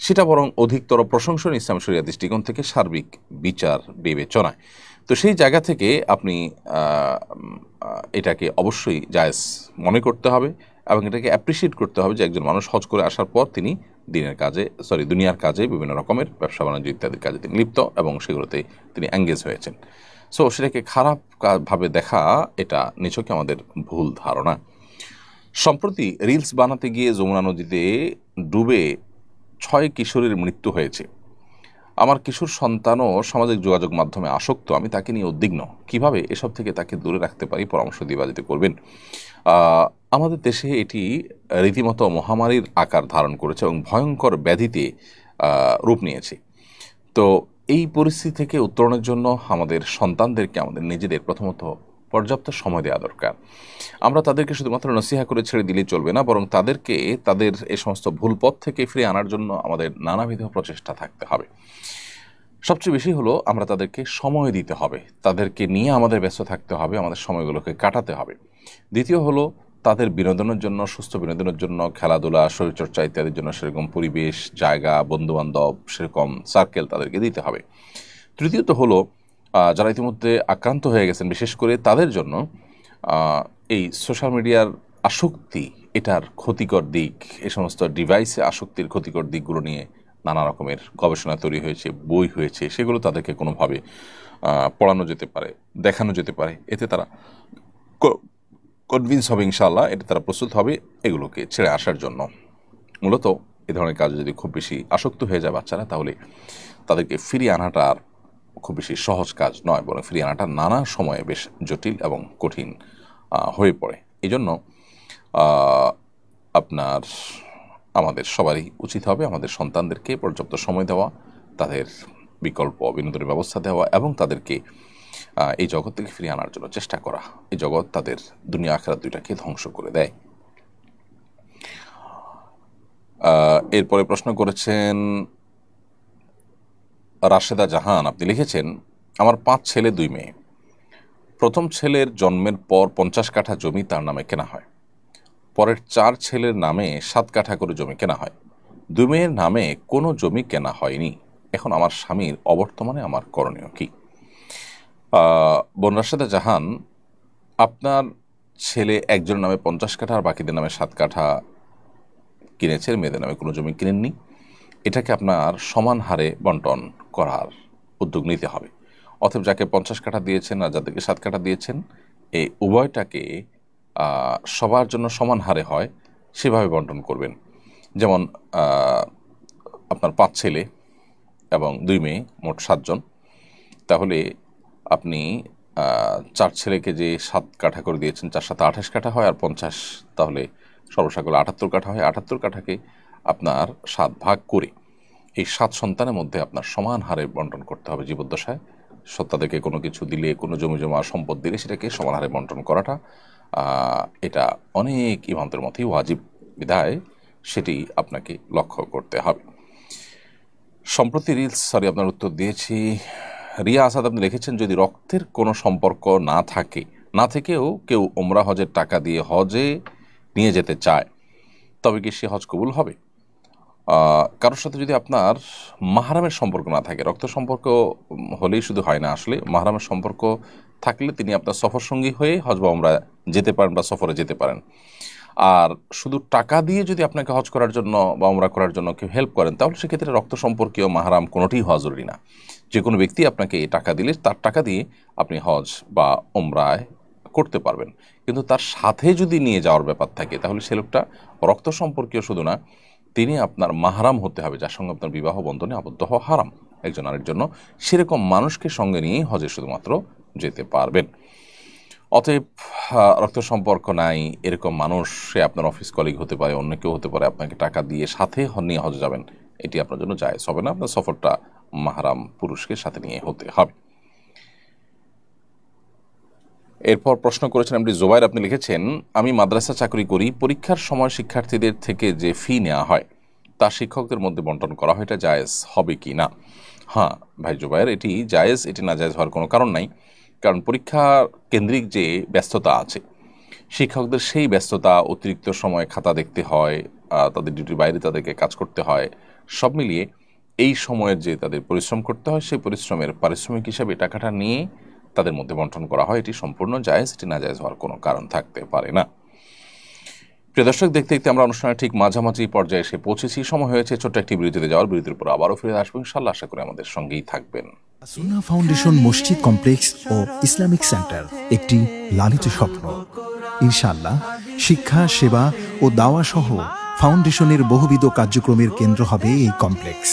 সেটা বরং অধিকতর প্রশংসনীয় ইসলাম শরিয়া দৃষ্টিকোণ থেকে সার্বিক বিচার বিবেচনায়। তো সেই জায়গা থেকে আপনি এটাকে অবশ্যই জায়েজ মনে করতে হবে এবং এটাকে অ্যাপ্রিসিয়েট করতে হবে যে একজন মানুষ হজ করে আসার পর তিনি দুনিয়ার কাজে, বিভিন্ন রকমের ব্যবসা বাণিজ্য ইত্যাদির কাজে তিনি লিপ্ত এবং সেগুলোতে তিনি এঙ্গেজ হয়েছেন। সো সেটাকে খারাপ ভাবে দেখা, এটা নিছকই আমাদের ভুল ধারণা। সম্প্রতি রিলস বানাতে গিয়ে যমুনা নদীতে ডুবে 6 কিশোরীর মৃত্যু হয়েছে। আমার কিশোর সন্তানও সামাজিক যোগাযোগ মাধ্যমে আসক্ত, আমি তাকে নিয়ে উদ্বিগ্ন। কিভাবে এসব থেকে তাকে দূরে রাখতে পারি, পরামর্শ দিতে করবেন। আমাদের দেশে এটি রীতিমতো মহামারীর আকার ধারণ করেছে এবং ভয়ঙ্কর ব্যাধিতে রূপ নিয়েছে। তো এই পরিস্থিতি থেকে উত্তরণের জন্য আমাদের সন্তানদেরকে আমাদের নিজেদের প্রথমত পর্যাপ্ত সময় দেওয়া দরকার। আমরা তাদেরকে শুধুমাত্র নসিহা করে ছেড়ে দিলেই চলবে না, বরং তাদেরকে তাদের এই সমস্ত ভুল পথ থেকে ফিরে আনার জন্য আমাদের নানাবিধ প্রচেষ্টা থাকতে হবে। সবচেয়ে বেশি হলো আমরা তাদেরকে সময় দিতে হবে, তাদেরকে নিয়ে আমাদের ব্যস্ত থাকতে হবে, আমাদের সময়গুলোকে কাটাতে হবে। দ্বিতীয় হলো তাদের বিনোদনের জন্য, সুস্থ বিনোদনের জন্য, খেলাধুলা, শরীরচর্চা ইত্যাদির জন্য সেরকম পরিবেশ, জায়গা, বন্ধুবান্ধব, সেরকম সার্কেল তাদেরকে দিতে হবে। তৃতীয়ত হলো যারা ইতিমধ্যে আক্রান্ত হয়ে গেছেন বিশেষ করে তাদের জন্য এই সোশ্যাল মিডিয়ার আসক্তি, এটার ক্ষতিকর দিক, এই সমস্ত ডিভাইসে আসক্তির ক্ষতিকর দিকগুলো নিয়ে নানা রকমের গবেষণা তৈরি হয়েছে, বই হয়েছে, সেগুলো তাদেরকে কোনোভাবে পড়ানো যেতে পারে, দেখানো যেতে পারে। এতে তারা কনভিন্স হবে, ইনশাআল্লাহ এতে তারা প্রস্তুত হবে এগুলোকে ছেড়ে আসার জন্য। মূলত এ ধরনের কাজে যদি খুব বেশি আসক্ত হয়ে যায় বাচ্চারা, তাহলে তাদেরকে ফিরিয়ে আনাটা আর খুব বেশি সহজ কাজ নয়, বরং ফিরিয়ে আনাটা নানা সময়ে বেশ জটিল এবং কঠিন হয়ে পড়ে। এই জন্য আপনার আমাদের সবারই উচিত হবে আমাদের সন্তানদেরকে পর্যাপ্ত সময় দেওয়া, তাদের বিকল্প বিনোদনের ব্যবস্থা দেওয়া এবং তাদেরকে এই জগৎ থেকে ফিরিয়ে আনার জন্য চেষ্টা করা। এই জগৎ তাদের দুনিয়া আখিরাত দুইটাকে ধ্বংস করে দেয়। এরপরে প্রশ্ন করেছেন রাশেদা জাহান, আপনি লিখেছেন, আমার 5 ছেলে 2 মেয়ে। প্রথম ছেলের জন্মের পর 50 কাঠা জমি তার নামে কেনা হয়। পরের 4 ছেলের নামে 7 কাঠা করে জমি কেনা হয়। 2 মেয়ের নামে কোনো জমি কেনা হয়নি। এখন আমার স্বামীর অবর্তমানে আমার করণীয় কি? বোন রাশেদা জাহান, আপনার ছেলে একজনের নামে 50 কাঠা আর বাকিদের নামে 7 কাঠা কিনেছেন, মেয়েদের নামে কোনো জমি কিনেননি। এটাকে আপনার সমান হারে বন্টন করার উদ্যোগ নিতে হবে। অতএব যাকে 50 কাঠা দিয়েছেন আর যাদেরকে 7 কাঠা দিয়েছেন, এই উভয়টাকে সবার জন্য সমান হারে হয় সেভাবে বন্টন করবেন। যেমন আপনার 5 ছেলে এবং 2 মেয়ে, মোট 7 জন। তাহলে আপনি 4 ছেলেকে যে 7 কাঠা করে দিয়েছেন, 4 7 28 কাঠা হয়, আর 50 তাহলে সর্বসাকল 78 কাঠা হয়। 78 কাঠাকে আপনার 7 ভাগ করে এই 7 সন্তানের মধ্যে আপনার সমান হারে বন্টন করতে হবে জীবদ্দশায়। তাদেরকে কোনো কিছু দিলে, কোনো জমি জমা সম্পদ দিলে সেটাকে সমান হারে বন্টন করাটা এটা অনেক ইমামদের মতোই ওয়াজিব বিধায় সেটি আপনাকে লক্ষ্য করতে হবে। সম্প্রতি আপনার উত্তর দিয়েছি। রিয়া আসাদ, আপনি লিখেছেন, যদি রক্তের কোনো সম্পর্ক না থেকেও কেউ ওমরা হজের টাকা দিয়ে হজে নিয়ে যেতে চায়, তবে কি সে হজ কবুল হবে? কারোর সাথে যদি আপনার মাহরামের সম্পর্ক না থাকে, রক্ত সম্পর্ক হলেই শুধু হয় না, আসলে মাহরামের সম্পর্ক থাকলে তিনি আপনার সফর সঙ্গী হয়ে হজ বা ওমরা যেতে পারেন বা সফরে যেতে পারেন। আর শুধু টাকা দিয়ে যদি আপনাকে হজ করার জন্য বা ওমরা করার জন্য কেউ হেল্প করেন, তাহলে সেক্ষেত্রে রক্ত সম্পর্কীয় মাহরাম কোনোটিই হওয়া জরুরি না। যে কোনো ব্যক্তি আপনাকে টাকা দিলে তার টাকা দিয়ে আপনি হজ বা ওমরায় করতে পারবেন। কিন্তু তার সাথে যদি নিয়ে যাওয়ার ব্যাপার থাকে, তাহলে সে লোকটা রক্ত সম্পর্কীয় শুধু না, তিনি আপনার মাহরাম হতে হবে, যার সঙ্গে আপনার বিবাহ বন্ধনে আবদ্ধ হওয়া হারাম একজন আরেক জন্য। সেরকম মানুষকে সঙ্গে নিয়েই হজে শুধুমাত্র যেতে পারবেন। অতএব রক্ত সম্পর্ক নাই এরকম মানুষ, সে আপনার অফিস কলিগ হতে পারে, অন্য কেউ হতে পারে, আপনাকে টাকা দিয়ে সাথে নিয়ে হজে যাবেন, এটি আপনার জন্য জায়েজ হবে না। আপনার সফরটা মাহরাম পুরুষকে সাথে নিয়ে হতে হবে। এরপর প্রশ্ন করেছেন আপনি জোবাইর, আপনি লিখেছেন, আমি মাদ্রাসা চাকরি করি। পরীক্ষার সময় শিক্ষার্থীদের থেকে যে ফি নেওয়া হয় তা শিক্ষকদের মধ্যে বন্টন করা হয়, এটা জায়েজ হবে কি না? হ্যাঁ ভাই জোবাইর, এটি জায়েজ, এটি না জায়েজ হওয়ার কোনো কারণ নাই। কারণ পরীক্ষা কেন্দ্রিক যে ব্যস্ততা আছে, শিক্ষকদের সেই ব্যস্ততা, অতিরিক্ত সময় খাতা দেখতে হয়, তাদের ডিউটির বাইরে তাদেরকে কাজ করতে হয়, সব মিলিয়ে এই সময়ের যে তাদের পরিশ্রম করতে হয়, সেই পরিশ্রমের পারিশ্রমিক হিসাবে টাকাটা নিয়ে তাদের মধ্যে বন্টন করা হয়। এটি সম্পূর্ণ জায়েজ, এটি না জায়েজ হওয়ার কোনো কারণ থাকতে পারে না। প্রিয় দর্শক, দেখতে দেখতে আমরা অনুষ্ঠানের ঠিক মাঝামাঝি পর্যায়ে এসে পৌঁছেছি। সময় হয়েছে ছোট্ট একটি বিরতিতে যাওয়ার। বিরতির পর আবারও ফিরে আসবো ইনশাআল্লাহ। আশা করি আমাদের সঙ্গেই থাকবেন। সুন্নাহ ফাউন্ডেশন মসজিদ কমপ্লেক্স ও ইসলামিক সেন্টার, একটি লালিত স্বপ্ন। ইনশাআল্লাহ শিক্ষা, সেবা ও দাওয়া সহ ফাউন্ডেশনের বহুবিধ কার্যক্রমের কেন্দ্র হবে এই কমপ্লেক্স।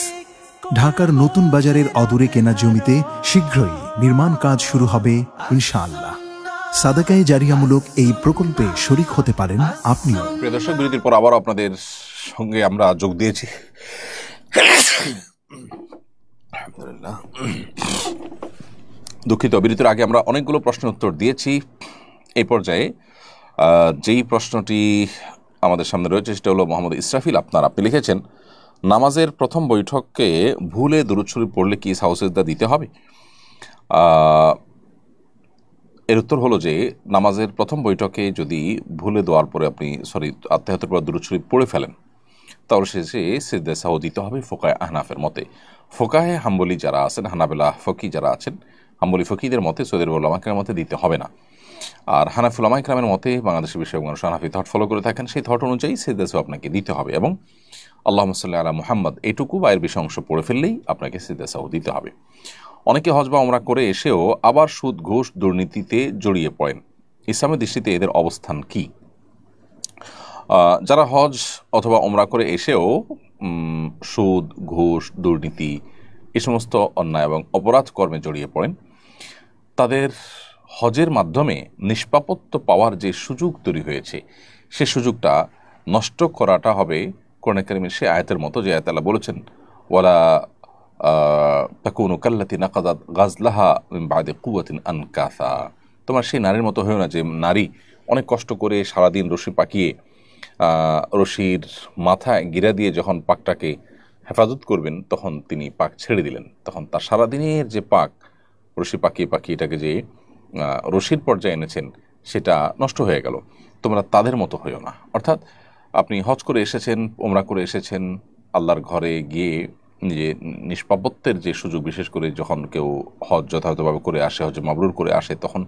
ঢাকার নতুন বাজারের অদূরে কেনা জমিতে শীঘ্রই নির্মাণ কাজ শুরু হবে ইনশাআল্লাহ। সাদাকায়ে জারিয়ামূলক এই প্রকল্পে শরীক হতে পারেন আপনিও। প্রিয় দর্শক, বিরতির পর আবারও আপনাদের সঙ্গে আমরা যোগ দিয়েছি। আলহামদুলিল্লাহ, দুঃখিত, বিরতির আগে আমরা অনেকগুলো প্রশ্নের উত্তর দিয়েছি। এই পর্যায়ে যেই প্রশ্নটি আমাদের সামনে রয়েছে সেটা হলো মোহাম্মদ ইসরাফিল, আপনি লিখেছেন, নামাজের প্রথম বৈঠকে ভুলে দুরূদ শরীফ পড়লে কি সাহু সিজদা দিতে হবে? এর উত্তর হলো যে নামাজের প্রথম বৈঠকে যদি ভুলে দেওয়ার পরে আপনি আত্মাহিয়াতের পর দুরূদ শরীফ পড়ে ফেলেন, তাহলে শেষে সিজদা সাহু দিতে হবে ফোকায়ে আহনাফের মতে। ফোকায়ে হাম্বলি যারা আছেন, হানাবেলা ফকি যারা আছেন, হাম্বলি ফকিদের মতে, সৌদি আরবের উলামা কেরামের মতে দিতে হবে না। আর হানাফি উলামা কেরামের মতে, বাংলাদেশের বিষয় মানুষ হানাফি থট ফলো করে থাকেন, সেই থট অনুযায়ী সিজদা সাহু আপনাকে দিতে হবে। এবং আল্লাহুম্মা সাল্লি আলা মুহাম্মদ এইটুকু বা এর বেশি অংশ পড়ে ফেললেই আপনাকে সিজদা সাহু দিতে হবে। অনেকে হজ বা ওমরা করে এসেও আবার সুদ ঘুষ দুর্নীতিতে জড়িয়ে পড়েন, ইসলামের দৃষ্টিতে এদের অবস্থান কি? যারা হজ অথবা ওমরা করে এসেও সুদ ঘুষ দুর্নীতি এ সমস্ত অন্যায় এবং অপরাধ কর্মে জড়িয়ে পড়েন, তাদের হজের মাধ্যমে নিষ্পাপত্য পাওয়ার যে সুযোগ তৈরি হয়েছে সে সুযোগটা নষ্ট করাটা হবে কোরআন কারীমের সে আয়াতের মতো, যে আয়াত আল্লাহ বলেছেন ওয়ালা তাকুনু কাল্লাতী নাকাদাত গাজলাহা মিন বাদি কুওয়াতিন আনকাসা, তোমার সেই নারীর মতো হয়েও না যে নারী অনেক কষ্ট করে সারাদিন রশি পাকিয়ে রশির মাথায় গিরা দিয়ে যখন পাকটাকে হেফাজত করবেন তখন তিনি পাক ছেড়ে দিলেন, তখন তার সারাদিনের যে পাক রশি পাকিয়ে পাকিয়ে এটাকে যে রশির পর্যায়ে এনেছেন সেটা নষ্ট হয়ে গেল। তোমরা তাদের মতো হইও না। অর্থাৎ আপনি হজ করে এসেছেন, ওমরা করে এসেছেন, আল্লাহর ঘরে গিয়ে যে নিষ্পাপত্বের যে সুযোগ, বিশেষ করে যখন কেউ হজ যথাযথভাবে করে আসে, হজ মাবরুর করে আসে, তখন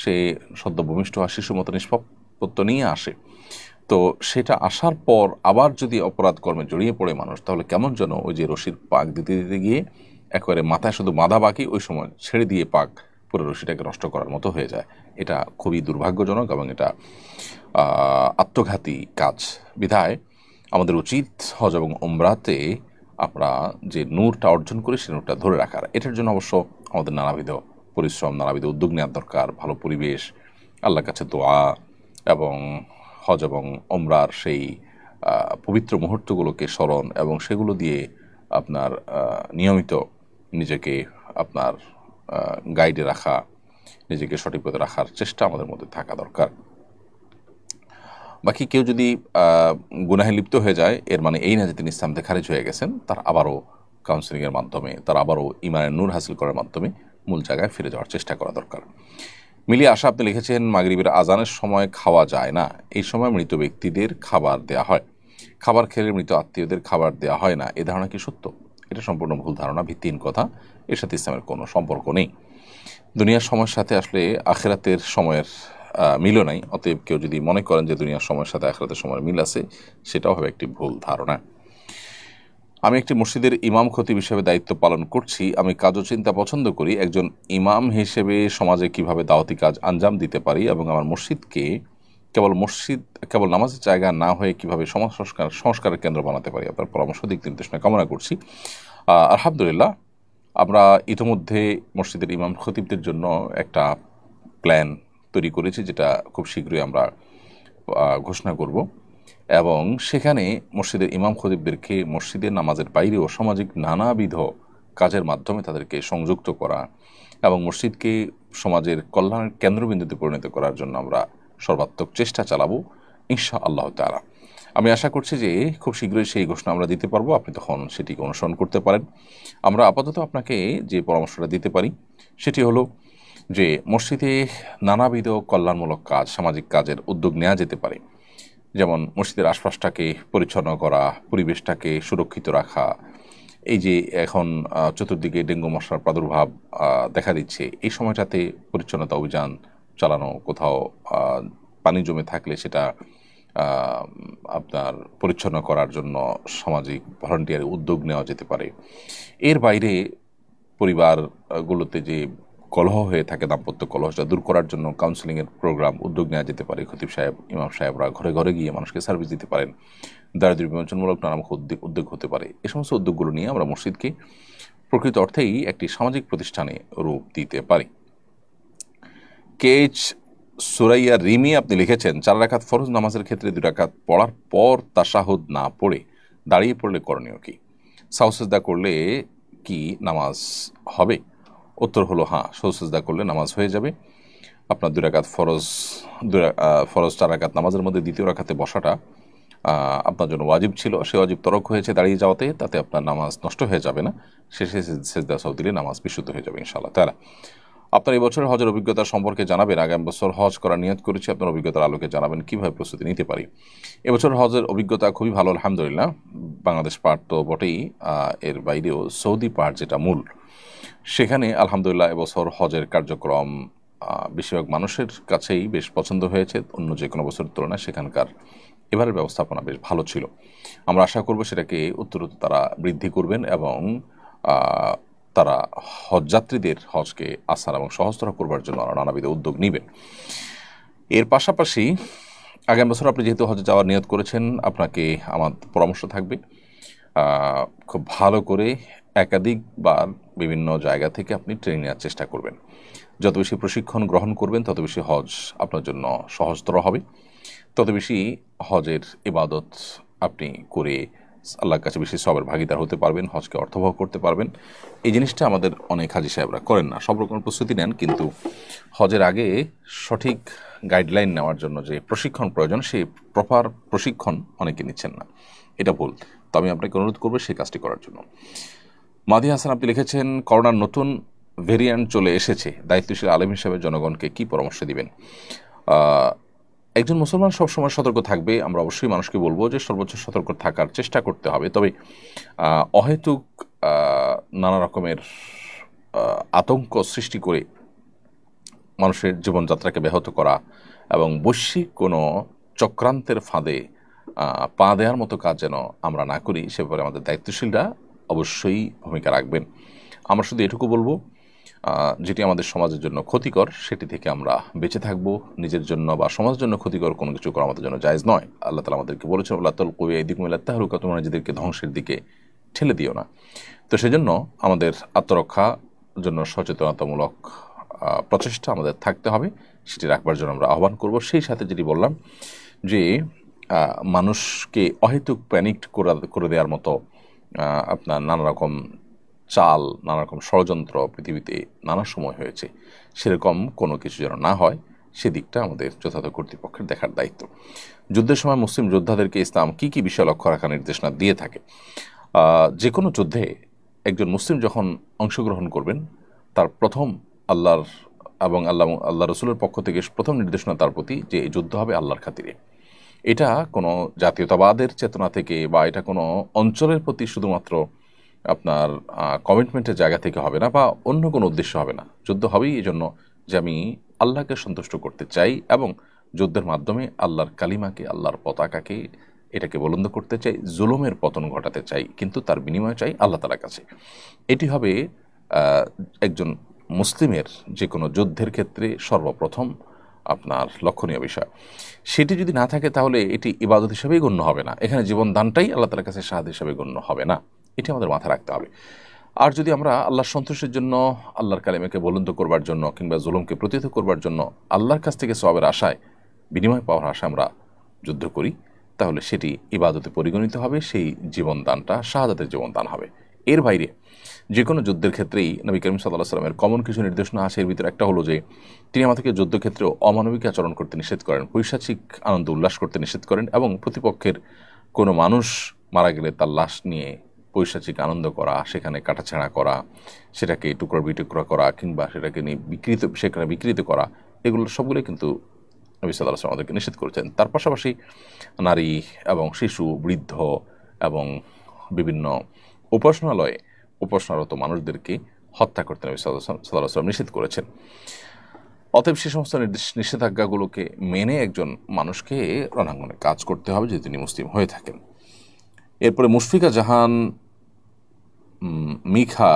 সে সদ্য ভূমিষ্ঠ আর শিশুর মতো নিষ্পাপত্য নিয়ে আসে। তো সেটা আসার পর আবার যদি অপরাধ কর্মে জড়িয়ে পড়ে মানুষ, তাহলে কেমন যেন ওই যে রশির পাক দিতে দিতে গিয়ে একেবারে মাথায় শুধু বাঁধা বাকি, ওই সময় ছেড়ে দিয়ে পাক পুরো রশিটাকে নষ্ট করার মতো হয়ে যায়। এটা খুবই দুর্ভাগ্যজনক এবং এটা আত্মঘাতী কাজ। বিধায় আমাদের উচিত হজ এবং ওমরাতে আমরা যে নূরটা অর্জন করি সে নূরটা ধরে রাখার। এটার জন্য অবশ্য আমাদের নানাবিধ পরিশ্রম, নানাবিধ উদ্যোগ নেওয়ার দরকার, ভালো পরিবেশ, আল্লাহর কাছে দোয়া এবং হজ এবং ওমরার সেই পবিত্র মুহূর্তগুলোকে স্মরণ এবং সেগুলো দিয়ে আপনার নিয়মিত নিজেকে আপনার গাইডে রাখা, নিজেকে সঠিক পথে রাখার চেষ্টা আমাদের মধ্যে থাকা দরকার। বাকি কেউ যদি গুনাহে লিপ্ত হয়ে যায়, এর মানে এই না যে তিনি ইসলাম থেকে খারিজ হয়ে গেছেন। তার আবারও কাউন্সেলিংয়ের মাধ্যমে, তার আবারও ইমানের নূর হাসিল করার মাধ্যমে মূল জায়গায় ফিরে যাওয়ার চেষ্টা করা দরকার। মিলিয়ে আশা আপনি লিখেছেন, মাগরিবের আজানের সময় খাওয়া যায় না, এই সময় মৃত ব্যক্তিদের খাবার দেয়া হয়, খাবার খেলে মৃত আত্মীয়দের খাবার দেওয়া হয় না, এ ধারণা কি সত্য? এটা সম্পূর্ণ ভুল ধারণা, ভিত্তিহীন কথা। এর সাথে ইসলামের কোনো সম্পর্ক নেই। দুনিয়ার সময়ের সাথে আসলে আখিরাতের সময়ের মিলও নাই। অতএব কেউ যদি মনে করেন যে দুনিয়ার সময়ের সাথে আখিরাতের সময়ের মিল আছে, সেটাও হবে একটি ভুল ধারণা। আমি একটি মসজিদের ইমাম খতিব হিসেবে দায়িত্ব পালন করছি। আমি কাজ ও চিন্তা পছন্দ করি, একজন ইমাম হিসেবে সমাজে কিভাবে দাওয়াতি কাজ আঞ্জাম দিতে পারি এবং আমার মসজিদকে কেবল নামাজের জায়গা না হয়ে কিভাবে সমাজ সংস্কারের কেন্দ্র বানাতে পারি, আপনার পরামর্শ দিক নির্দেশনা কামনা করছি। আলহামদুলিল্লাহ, আমরা ইতিমধ্যে মসজিদের ইমাম খতিবদের জন্য একটা প্ল্যান তৈরি করেছি, যেটা খুব শীঘ্রই আমরা ঘোষণা করব এবং সেখানে মসজিদের ইমাম খতিবদেরকে মসজিদের নামাজের বাইরেও সামাজিক নানাবিধ কাজের মাধ্যমে তাদেরকে সংযুক্ত করা এবং মসজিদকে সমাজের কল্যাণের কেন্দ্রবিন্দুতে পরিণত করার জন্য আমরা সর্বাত্মক চেষ্টা চালাবো ইনশাআল্লাহ তাআলা। আমি আশা করছি যে খুব শীঘ্রই সেই ঘোষণা আমরা দিতে পারবো, আপনি তখন সেটিকে অনুসরণ করতে পারেন। আমরা আপাতত আপনাকে যে পরামর্শটা দিতে পারি সেটি হলো যে মসজিদে নানাবিধ কল্যাণমূলক কাজ, সামাজিক কাজের উদ্যোগ নেওয়া যেতে পারে। যেমন মসজিদের আশপাশটাকে পরিচ্ছন্ন করা, পরিবেশটাকে সুরক্ষিত রাখা। এই যে এখন চতুর্দিকে ডেঙ্গু মশার প্রাদুর্ভাব দেখা দিচ্ছে, এই সময়টাতে পরিচ্ছন্নতা অভিযান চালানো, কোথাও পানি জমে থাকলে সেটা আপনার পরিচ্ছন্ন করার জন্য সামাজিক ভলান্টিয়ার উদ্যোগ নেওয়া যেতে পারে। এর বাইরে পরিবারগুলোতে যে কলহ হয়ে থাকে, দাম্পত্য কলহটা দূর করার জন্য কাউন্সেলিংয়ের প্রোগ্রাম উদ্যোগ নেওয়া যেতে পারে। খতিব সাহেব, ইমাম সাহেবরা ঘরে ঘরে গিয়ে মানুষকে সার্ভিস দিতে পারেন। দারিদ্র্য বিমোচনমূলক নানা উদ্যোগ হতে পারে। এই সমস্ত উদ্যোগগুলো নিয়ে আমরা মসজিদকে প্রকৃত অর্থেই একটি সামাজিক প্রতিষ্ঠানে রূপ দিতে পারি। কেচ সুরাইয়া রিমি আপনি লিখেছেন, 4 রাকাত ফরজ নামাজের ক্ষেত্রে 2 রাকাত পড়ার পর তাশাহুদ না পড়ে দাঁড়িয়ে পড়লে করণীয় কি? সাজদা করলে কি নামাজ হবে? উত্তর হলো হ্যাঁ, সাজদা করলে নামাজ হয়ে যাবে। আপনার 2 রাকাত ফরজ 4 রাকাত নামাজের মধ্যে দ্বিতীয় রাকাতে বসাটা আপনার জন্য ওয়াজিব ছিল, সে ওয়াজিব তরক হয়েছে দাঁড়িয়ে যাওয়াতে, তাতে আপনার নামাজ নষ্ট হয়ে যাবে না। শেষে সেজদা সাউ দিলে নামাজ বিশুদ্ধ হয়ে যাবে ইনশাআল্লাহ তাআলা। আপনার এই বছরের হজের অভিজ্ঞতা সম্পর্কে জানাবেন। আগামী বছর হজ করার নিয়ত করেছি, আপনার অভিজ্ঞতার আলোকে জানাবেন কিভাবে প্রস্তুতি নিতে পারি। এবছর হজের অভিজ্ঞতা খুবই ভালো আলহামদুলিল্লাহ। বাংলাদেশ পাহাড় তো বটেই, এর বাইরেও সৌদি পাহাড় যেটা মূল, সেখানে আলহামদুলিল্লাহ এবছর হজের কার্যক্রম বেশিরভাগ মানুষের কাছেই বেশ পছন্দ হয়েছে। অন্য যে কোনো বছরের তুলনায় সেখানকার এবারের ব্যবস্থাপনা বেশ ভালো ছিল। আমরা আশা করব সেটাকে উত্তরোত্তর তারা বৃদ্ধি করবেন এবং তারা হজযাত্রীদের হজকে আসান এবং সহজতর করবার জন্য নানাবিধ উদ্যোগ নেবেন। এর পাশাপাশি আগামী বছর আপনি যেহেতু হজে যাওয়ার নিয়ত করেছেন, আপনাকে আমার পরামর্শ থাকবে খুব ভালো করে একাধিকবার বিভিন্ন জায়গা থেকে আপনি ট্রেনিং নেওয়ার চেষ্টা করবেন। যত বেশি প্রশিক্ষণ গ্রহণ করবেন তত বেশি হজ আপনার জন্য সহজতর হবে, তত বেশি হজের ইবাদত আপনি করে আল্লাহর কাছে বেশি সবের ভাগিদার হতে পারবেন, হজকে অর্থবহ করতে পারবেন। এই জিনিসটা আমাদের অনেক হাজি সাহেবরা করেন না, সব রকমের প্রস্তুতি নেন কিন্তু হজের আগে সঠিক গাইডলাইন নেওয়ার জন্য যে প্রশিক্ষণ প্রয়োজন সেই প্রপার প্রশিক্ষণ অনেকে নিচ্ছেন না, এটা ভুল। তো আমি আপনাকে অনুরোধ করবো সেই কাজটি করার জন্য। মাদি হাসান আপনি লিখেছেন, করোনার নতুন ভেরিয়েন্ট চলে এসেছে, দায়িত্বশীল আলেম হিসেবে জনগণকে কি পরামর্শ দিবেন? একজন মুসলমান সবসময় সতর্ক থাকবে। আমরা অবশ্যই মানুষকে বলবো যে সর্বোচ্চ সতর্ক থাকার চেষ্টা করতে হবে, তবে অহেতুক নানা রকমের আতঙ্ক সৃষ্টি করে মানুষের জীবনযাত্রাকে ব্যাহত করা এবং বৈশ্বিক কোনো চক্রান্তের ফাঁদে পা দেওয়ার মতো কাজ যেন আমরা না করি, সে ব্যাপারে আমাদের দায়িত্বশীলরা অবশ্যই ভূমিকা রাখবেন। আমরা শুধু এটুকু বলবো, যেটি আমাদের সমাজের জন্য ক্ষতিকর সেটি থেকে আমরা বেঁচে থাকবো। নিজের জন্য বা সমাজের জন্য ক্ষতিকর কোনো কিছু করা আমাদের জন্য জায়েজ নয়। আল্লাহ তাআলা আমাদেরকে বলেছেন, আল্লাহ তাআলা কবি এদিক মিলাত তাহলুকা, তোমরা নিজেদেরকে ধ্বংসের দিকে ঠেলে দিও না। তো সেজন্য আমাদের আত্মরক্ষার জন্য সচেতনতামূলক প্রচেষ্টা আমাদের থাকতে হবে, সেটি রাখবার জন্য আমরা আহ্বান করব। সেই সাথে যেটি বললাম যে মানুষকে অহেতুক প্যানিক করে দেওয়ার মতো আপনার নানা রকম চাল, নানা রকম ষড়যন্ত্র পৃথিবীতে নানা সময় হয়েছে, সেরকম কোনো কিছু যেন না হয় সেদিকটা আমাদের যথাযথ কর্তৃপক্ষের দেখার দায়িত্ব। যুদ্ধের সময় মুসলিম যোদ্ধাদেরকে ইসলাম কি কি বিষয় লক্ষ্য রাখার নির্দেশনা দিয়ে থাকে? যে কোনো যুদ্ধে একজন মুসলিম যখন অংশগ্রহণ করবেন, তার প্রথম আল্লাহর এবং আল্লাহ রসুলের পক্ষ থেকে প্রথম নির্দেশনা তার প্রতি যে এই যুদ্ধ হবে আল্লাহর খাতিরে। এটা কোনো জাতীয়তাবাদের চেতনা থেকে বা এটা কোনো অঞ্চলের প্রতি শুধুমাত্র আপনার কমিটমেন্টের জায়গা থেকে হবে না বা অন্য কোনো উদ্দেশ্য হবে না। যুদ্ধ হবেই এই জন্য যে আমি আল্লাহকে সন্তুষ্ট করতে চাই এবং যুদ্ধের মাধ্যমে আল্লাহর কালিমাকে, আল্লাহর পতাকাকে এটাকে বুলন্দ করতে চাই, জুলুমের পতন ঘটাতে চাই, কিন্তু তার বিনিময় চাই আল্লাহ তাআলার কাছে। এটি হবে একজন মুসলিমের যে কোনো যুদ্ধের ক্ষেত্রে সর্বপ্রথম আপনার লক্ষণীয় বিষয়। সেটি যদি না থাকে তাহলে এটি ইবাদত হিসেবেই গণ্য হবে না, এখানে জীবন দানটাই আল্লাহ তাআলার কাছে শাহাদাত হিসেবে গণ্য হবে না। এটি আমাদের মাথায় রাখতে হবে। আর যদি আমরা আল্লাহর সন্তুষ্টির জন্য, আল্লাহর কালিমাকে বুলন্দ করবার জন্য কিংবা জুলুমকে প্রতিহত করবার জন্য আল্লাহর কাছ থেকে সওয়াবের আশায়, বিনিময় পাওয়ার আশায় আমরা যুদ্ধ করি, তাহলে সেটি ইবাদতে পরিগণিত হবে, সেই জীবনদানটা শাহাদাতের জীবনদান হবে। এর বাইরে যে কোনো যুদ্ধের ক্ষেত্রেই নবী করিম সাল্লাল্লাহু আলাইহি ওয়াসাল্লামের কমন কিছু নির্দেশনা আছে। এর ভিতরে একটা হলো যে তিনি আমাদেরকে যুদ্ধক্ষেত্রেও অমানবিক আচরণ করতে নিষেধ করেন, পৈশাচিক আনন্দ উল্লাস করতে নিষেধ করেন এবং প্রতিপক্ষের কোনো মানুষ মারা গেলে তার লাশ নিয়ে পৈশাচিক আনন্দ করা, সেখানে কাটাছেঁড়া করা, সেটাকে টুকরা বিটুকরা করা কিংবা সেটাকে নিয়ে সেখানে বিকৃত করা, এগুলো সবগুলোই কিন্তু নবী সাল্লাল্লাহু আলাইহি ওয়াসাল্লাম আমাদেরকে নিষেধ করেছেন। তার পাশাপাশি নারী এবং শিশু, বৃদ্ধ এবং বিভিন্ন উপাসনারত মানুষদেরকে হত্যা করতে নবী সাল্লাল্লাহু আলাইহি ওয়াসাল্লাম নিষেধ করেছেন। অতএব সে সমস্ত নিষেধাজ্ঞাগুলোকে মেনে একজন মানুষকে রণাঙ্গনে কাজ করতে হবে যদি তিনি মুসলিম হয়ে থাকেন। এরপরে মুশফিকা জাহান মিখা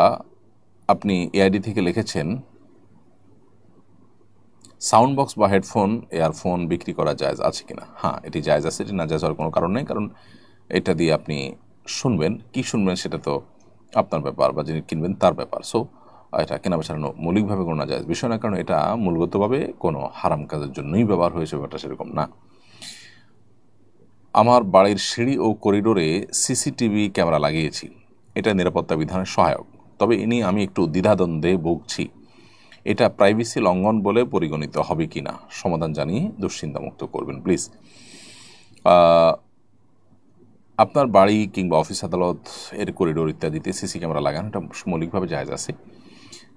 আপনি এআইডি থেকে লিখেছেন, সাউন্ড বক্স বা হেডফোন, এয়ারফোন বিক্রি করা জায়েজ আছে কিনা? হ্যাঁ, এটি জায়েজ আছে, এটি না জায়েজ হওয়ার কোনো কারণ নেই, কারণ এটা দিয়ে আপনি শুনবেন, কি শুনবেন সেটা তো আপনার ব্যাপার বা যিনি কিনবেন তার ব্যাপার। সো এটা কেনা বেচানো মৌলিকভাবে কোনো না জায়েজ বিষয় না, কারণ এটা মূলগতভাবে কোনো হারাম কাজের জন্যই ব্যবহার হয়েছে, ব্যাপারটা সেরকম না। আমার বাড়ির সিঁড়ি ও করিডোরে সিসিটিভি ক্যামেরা লাগিয়েছি, এটা নিরাপত্তা বিধানের সহায়ক, তবে এ নিয়ে আমি একটু দ্বিধাদ্বন্দ্বে ভুগছি, এটা প্রাইভেসি লঙ্ঘন বলে পরিগণিত হবে কি না? সমাধান জানিয়ে দুশ্চিন্তামুক্ত করবেন প্লিজ। আপনার বাড়ি কিংবা অফিস আদালত এর করিডোর ইত্যাদিতে সিসি ক্যামেরা লাগানোটা মৌলিকভাবে জায়েজ আছে,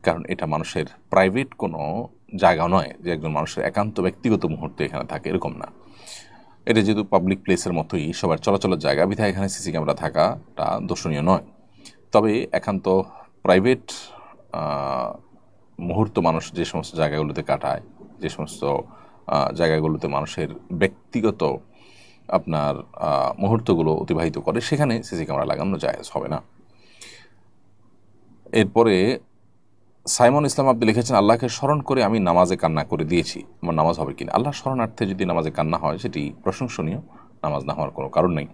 কারণ এটা মানুষের প্রাইভেট কোনো জায়গা নয় যে একজন মানুষের একান্ত ব্যক্তিগত মুহূর্তে এখানে থাকে, এরকম না। এটা যেহেতু পাবলিক প্লেসের মতোই সবার চলাচলের জায়গা, বিধায় এখানে সিসি ক্যামেরা থাকাটা দর্শনীয় নয়। তবে একান্ত প্রাইভেট মুহূর্ত মানুষ যে সমস্ত জায়গাগুলোতে কাটায়, যে সমস্ত জায়গাগুলোতে মানুষের ব্যক্তিগত আপনার মুহূর্তগুলো অতিবাহিত করে, সেখানে সিসি ক্যামেরা লাগানো জায়েজ হবে না। এরপরে সাইমন ইসলাম আপনি লিখেছেন, আল্লাহকে স্মরণ করে আমি নামাজে কান্না করে দিয়েছি, আমার নামাজ হবে কিনা? আল্লাহ স্মরণার্থে যদি নামাজে কান্না হয় সেটি প্রশংসনীয়, নামাজ না হওয়ার কোনো কারণ নেই।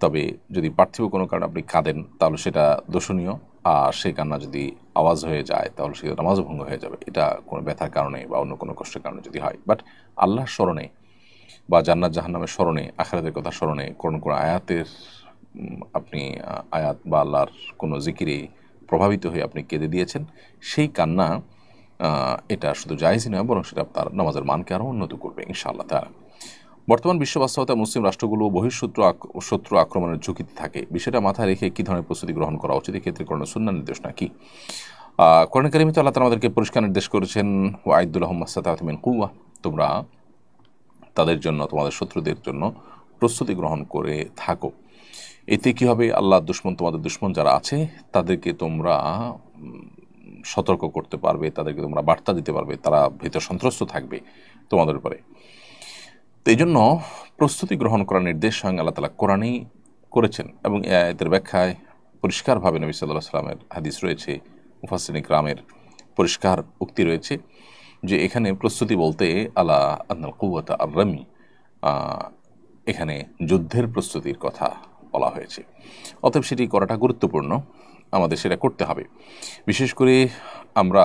তবে যদি পার্থিব কোনো কারণে আপনি কাঁদেন তাহলে সেটা দোষণীয়, আর সেই কান্না যদি আওয়াজ হয়ে যায় তাহলে সে নামাজও ভঙ্গ হয়ে যাবে, এটা কোনো ব্যথার কারণে বা অন্য কোনো কষ্টের কারণে যদি হয়। বাট আল্লাহর স্মরণে বা জান্নাত জাহান্নামের স্মরণে, আখিরাতের কথা স্মরণে, কোন আয়াতের আপনি আয়াত বা আল্লাহর কোনো জিকিরে প্রভাবিত হয়ে আপনি কেঁদে দিয়েছেন, সেই কান্না এটা শুধু জায়েজই নয়, বরং সেটা আপনার নামাজের মানকে আরও উন্নত করবে ইনশাআল্লাহ তাআলা। বর্তমান বিশ্ব বাস্তবতায় মুসলিম রাষ্ট্রগুলো শত্রু আক্রমণের ঝুঁকিতে থাকে। বিষয়টা মাথায় রেখে কী ধরনের প্রস্তুতি গ্রহণ করা উচিত? এক্ষেত্রে কোরআন সুন্নাহর নির্দেশনা কি? কোরআন কারিমে তো আল্লাহ তাআলা আমাদেরকে পরিষ্কার নির্দেশ করেছেন, ওয়াইদু লাহুম মাসতাতা'তুম মিন কুওয়া, তোমরা তাদের জন্য, তোমাদের শত্রুদের জন্য প্রস্তুতি গ্রহণ করে থাকো। এতে কি হবে? আল্লাহর দুশমন, তোমাদের দুশমন যারা আছে তাদেরকে তোমরা সতর্ক করতে পারবে, তাদেরকে তোমরা বার্তা দিতে পারবে, তারা ভীত সন্ত্রস্ত থাকবে তোমাদের উপরে। তো এই জন্য প্রস্তুতি গ্রহণ করার নির্দেশ স্বয়ং আল্লাহ তাআলা কোরআনেই করেছেন, এবং এই আয়াতের ব্যাখ্যায় পরিষ্কারভাবে নবী সাল্লাল্লাহু আলাইহি ওয়াসাল্লামের হাদিস রয়েছে, মুফাসসিরিন ইকরামের পরিষ্কার উক্তি রয়েছে যে এখানে প্রস্তুতি বলতে আলা আন্নাল কুওয়াতা আর-রামি, এখানে যুদ্ধের প্রস্তুতির কথা বলা হয়েছে। অতএব সেটি করাটা গুরুত্বপূর্ণ, আমাদের সেটা করতে হবে। বিশেষ করে আমরা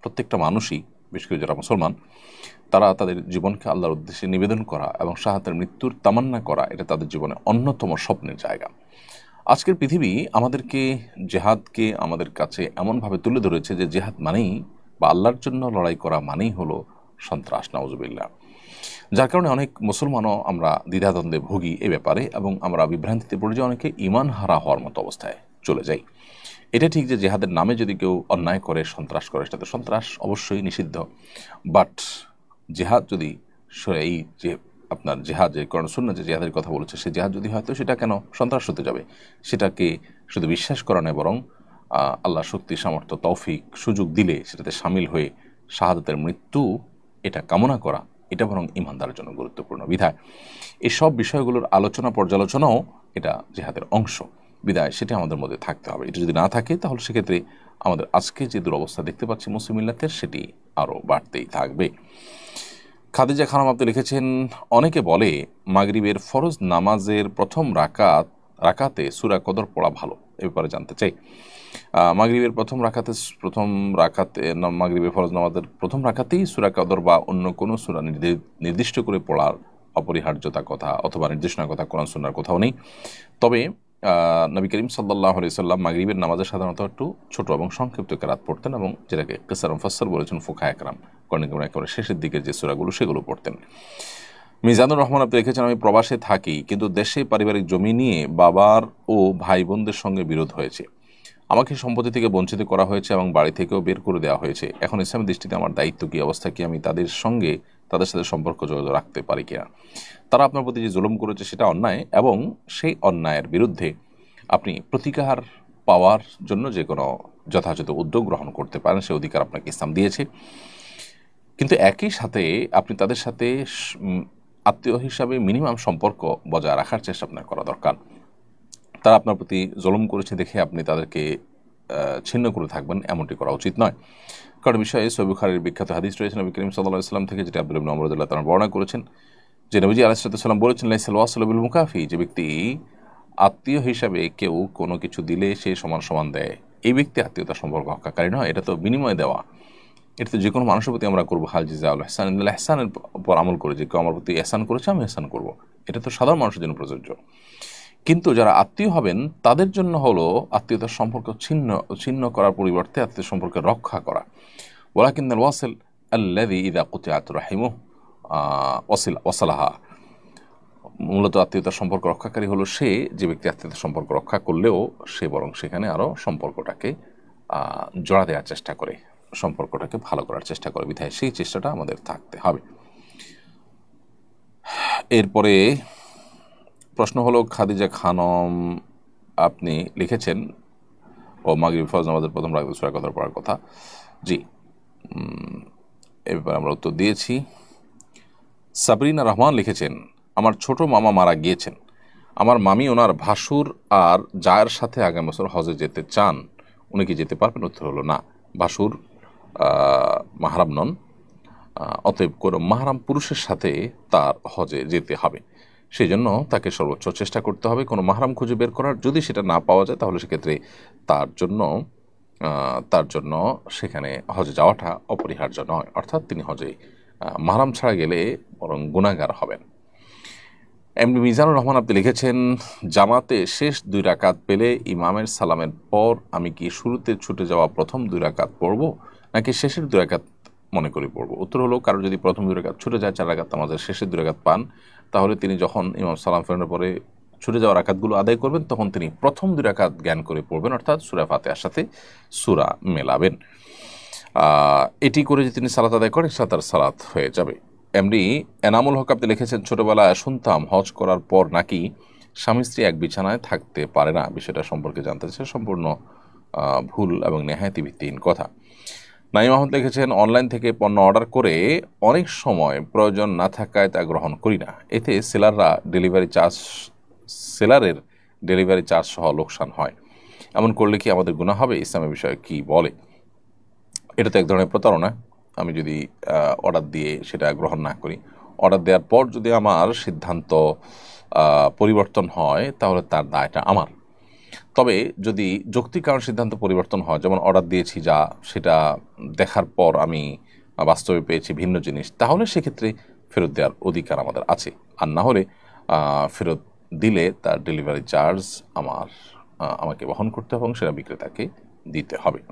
প্রত্যেকটা মানুষই, বিশেষ করে যারা মুসলমান, তারা তাদের জীবনকে আল্লাহর উদ্দেশ্যে নিবেদন করা এবং শাহাদাতের মৃত্যুর তামান্না করা, এটা তাদের জীবনে অন্যতম স্বপ্নের জায়গা। আজকের পৃথিবী আমাদেরকে জেহাদকে আমাদের কাছে এমনভাবে তুলে ধরেছে যে জেহাদ মানেই বা আল্লাহর জন্য লড়াই করা মানেই হলো সন্ত্রাস, নাউজুবিল্লাহ। যার কারণে অনেক মুসলমানও আমরা দ্বিধাদ্বন্দ্বে ভুগি এ ব্যাপারে, এবং আমরা বিভ্রান্তিতে পড়ে যাই, অনেকে ঈমান হারা হওয়ার মতো অবস্থায় চলে যাই। এটা ঠিক যে জেহাদের নামে যদি কেউ অন্যায় করে, সন্ত্রাস করে, সেটা তো সন্ত্রাস অবশ্যই নিষিদ্ধ। বাট জেহাদ যদি এই যে আপনার জেহাদ, যে কোরআন সুন্নাহ যে জেহাদের কথা বলেছে, সে জেহাদ যদি হয়তো সেটা কেন সন্ত্রাস হতে যাবে? সেটাকে শুধু বিশ্বাস করা নয়, বরং আল্লাহ শক্তি, সামর্থ্য, তৌফিক, সুযোগ দিলে সেটাতে সামিল হয়ে শাহাদাতের মৃত্যু এটা কামনা করা, এটা বরং ঈমানদারের জন্য গুরুত্বপূর্ণ। বিধায় এসব বিষয়গুলোর আলোচনা পর্যালোচনাও এটা জেহাদের অংশ। বিধায় সেটা আমাদের মধ্যে থাকতে হবে। এটা যদি না থাকে তাহলে সেক্ষেত্রে আমাদের আজকে যে দুরবস্থা দেখতে পাচ্ছি মুসলিম মিল্লাতের, সেটি আরও বাড়তেই থাকবে। খাদিজা খানম আপনি লিখেছেন, অনেকে বলে মাগরিবের ফরজ নামাজের প্রথম রাকাতে সূরা কদর পড়া ভালো, এ ব্যাপারে জানতে চাই। মাগরিবের মাগরিবের ফরজ নামাজের প্রথম রাকাতেই সূরা কদর বা অন্য কোনো সূরা নির্দিষ্ট করে পড়ার অপরিহার্যতা কথা অথবা নির্দেশনার কথা কোরআন সুন্নাহর কোথাও নেই। তবে নবী করিম সাল্লাল্লাহু আলাইহি সাল্লাম মাগরিবের নামাজে সাধারণত একটু ছোট এবং সংক্ষিপ্ত কেরাত পড়তেন, এবং যেটাকে কিসার মুফাসসির বলেছেন ফুকাহা একরাম, কোরআন কারিমের একেবারে শেষের দিকের যে সূরাগুলো সেগুলো পড়তেন। মিজানুর রহমান আপনি লিখেছেন, আমি প্রবাসে থাকি, কিন্তু দেশে পারিবারিক জমি নিয়ে বাবার ও ভাই বোনদের সঙ্গে বিরোধ হয়েছে। আমাকে সম্পত্তি থেকে বঞ্চিত করা হয়েছে এবং বাড়ি থেকেও বের করে দেওয়া হয়েছে। এখন ইসলামের দৃষ্টিতে আমার দায়িত্ব কি? অবস্থা কি? আমি তাদের সাথে সম্পর্ক যোগাযোগ রাখতে পারি কিনা? তারা আপনার প্রতি যে জুলুম করেছে সেটা অন্যায়, এবং সেই অন্যায়ের বিরুদ্ধে আপনি প্রতিকার পাওয়ার জন্য যে কোনো যথাযথ উদ্যোগ গ্রহণ করতে পারেন, সে অধিকার আপনাকে ইসলাম দিয়েছে। কিন্তু একই সাথে আপনি তাদের সাথে আত্মীয় হিসাবে মিনিমাম সম্পর্ক বজায় রাখার চেষ্টা আপনার করা দরকার। তারা আপনার প্রতি জুলুম করেছে দেখে আপনি তাদেরকে ছিন্ন করে থাকবেন, এমনটি করা উচিত নয়। কারণ বিষয়ে সহিহ বুখারীর বিখ্যাত হাদিস রয়েছে নবী করিম সাল্লাল্লাহু আলাইহি ওয়াসাল্লাম থেকে, যেটা আব্দুল্লাহ ইবনে ওমর রাদিয়াল্লাহু তাআলা বর্ণনা করেছেন, যে নবীজি আলাইহিস সালাম বলেছেন, লাইসাল ওয়াসিলু বিল মুকাফি, যে ব্যক্তি আত্মীয় হিসাবে কেউ কোনো কিছু দিলে সে সমান সমান দেয়, এই ব্যক্তি আত্মীয়তার সম্পর্ক রক্ষাকারী নয়। এটা তো বিনিময় দেওয়া, এটা তো যে কোনো মানুষের প্রতি আমরা করবো হাল জিজাউল ইহসান ইল্লাল ইহসানের উপর আমল করে, যে কেউ আমার প্রতি ইহসান করেছে আমি ইহসান করব, এটা তো সাধারণ মানুষের জন্য প্রযোজ্য। কিন্তু যারা আত্মীয় হবেন তাদের জন্য হলো আত্মীয়তার সম্পর্ক ছিন্ন করার পরিবর্তে আত্মীয় সম্পর্ক রক্ষা করা। ওয়ালাকিন্নাল ওয়াসিল আল্লাযী ইযা কুতিআত রাহিমুহু ওয়াসালাহা, মূলত আত্মীয়তার সম্পর্ক রক্ষাকারী হলো সে যে ব্যক্তি আত্মীয়তার সম্পর্ক রক্ষা করলেও সে বরং সেখানে আরও সম্পর্কটাকে জোড়া দেওয়ার চেষ্টা করে, সম্পর্কটাকে ভালো করার চেষ্টা করে। বিধায় সেই চেষ্টাটা আমাদের থাকতে হবে। এরপরে প্রশ্ন হলো, খাদিজা খানম আপনি লিখেছেন ও মাগরিব ফরজ নামাজের প্রথম রাকাতে সূরা কদর পড়ার কথা। জি, এ ব্যাপারে আমরা উত্তর দিয়েছি। সাবরিনা রহমান লিখেছেন, আমার ছোট মামা মারা গিয়েছেন, আমার মামি ওনার ভাসুর আর জায়ের সাথে আগামী বছর হজে যেতে চান, উনি কি যেতে পারবেন? উত্তর হলো না, ভাসুর মাহরাম নন, অতএব কোনো মাহরাম পুরুষের সাথে তার হজে যেতে হবে। সেই জন্য তাকে সর্বোচ্চ চেষ্টা করতে হবে কোনো মাহরাম খুঁজে বের করার। যদি সেটা না পাওয়া যায় তাহলে সেক্ষেত্রে তার জন্য সেখানে হজে যাওয়াটা অপরিহার্য নয়, অর্থাৎ তিনি হজে মাহরাম ছাড়া গেলে বরং গুনাহগার হবেন। এমনি মিজানুর রহমান আপনি লিখেছেন, জামাতে শেষ 2 রাকাত পেলে ইমামের সালামের পর আমি কি শুরুতে ছুটে যাওয়া প্রথম 2 রাকাত পড়ব নাকি শেষের 2 রাকাত মনে করে পড়ব? উত্তর হলো, কারো যদি প্রথম 2 রাকাত ছুটে যায়, 4 রাকাত নামাজের শেষের 2 রাকাত পান, তাহলে তিনি যখন ইমাম সালাম ফেরানোর পরে ছুটে যাওয়া রাকাতগুলো আদায় করবেন তখন তিনি প্রথম 2 রাকাত জ্ঞান করে পড়বেন, অর্থাৎ সূরা ফাতিহার সাথে সূরা মেলাবেন। এটি করে যদি তিনি সালাত আদায় করেন তার সালাত হয়ে যাবে। এমনি এনামুল হক আপনি লিখেছেন, ছোটবেলায় শুনতাম হজ করার পর নাকি স্বামী স্ত্রী এক বিছানায় থাকতে পারে না, বিষয়টা সম্পর্কে জানতে চাই। সম্পূর্ণ ভুল এবং নেহায়েতি ভিত্তিহীন কথা। নাইম আহমদ লিখেছেন, অনলাইন থেকে পণ্য অর্ডার করে অনেক সময় প্রয়োজন না থাকায় তা গ্রহণ করি না, এতে সেলারের ডেলিভারি চার্জ সহ লোকসান হয়, এমন করলে কি আমাদের গুনাহ হবে? ইসলামের বিষয়ে কি বলে? এটা তো এক ধরনের প্রতারণা। আমি যদি অর্ডার দিয়ে সেটা গ্রহণ না করি, অর্ডার দেওয়ার পর যদি আমার সিদ্ধান্ত পরিবর্তন হয় তাহলে তার দায়টা আমার। তবে যদি যৌক্তিক কারণ সিদ্ধান্ত পরিবর্তন হয়, যেমন অর্ডার দিয়েছি যা, সেটা দেখার পর আমি বাস্তবে পেয়েছি ভিন্ন জিনিস, তাহলে সেক্ষেত্রে ফেরত দেওয়ার অধিকার আমাদের আছে। আর না হলে ফেরত দিলে তার ডেলিভারি চার্জ আমাকে বহন করতে হবে এবং সেটা বিক্রেতাকে দিতে হবে।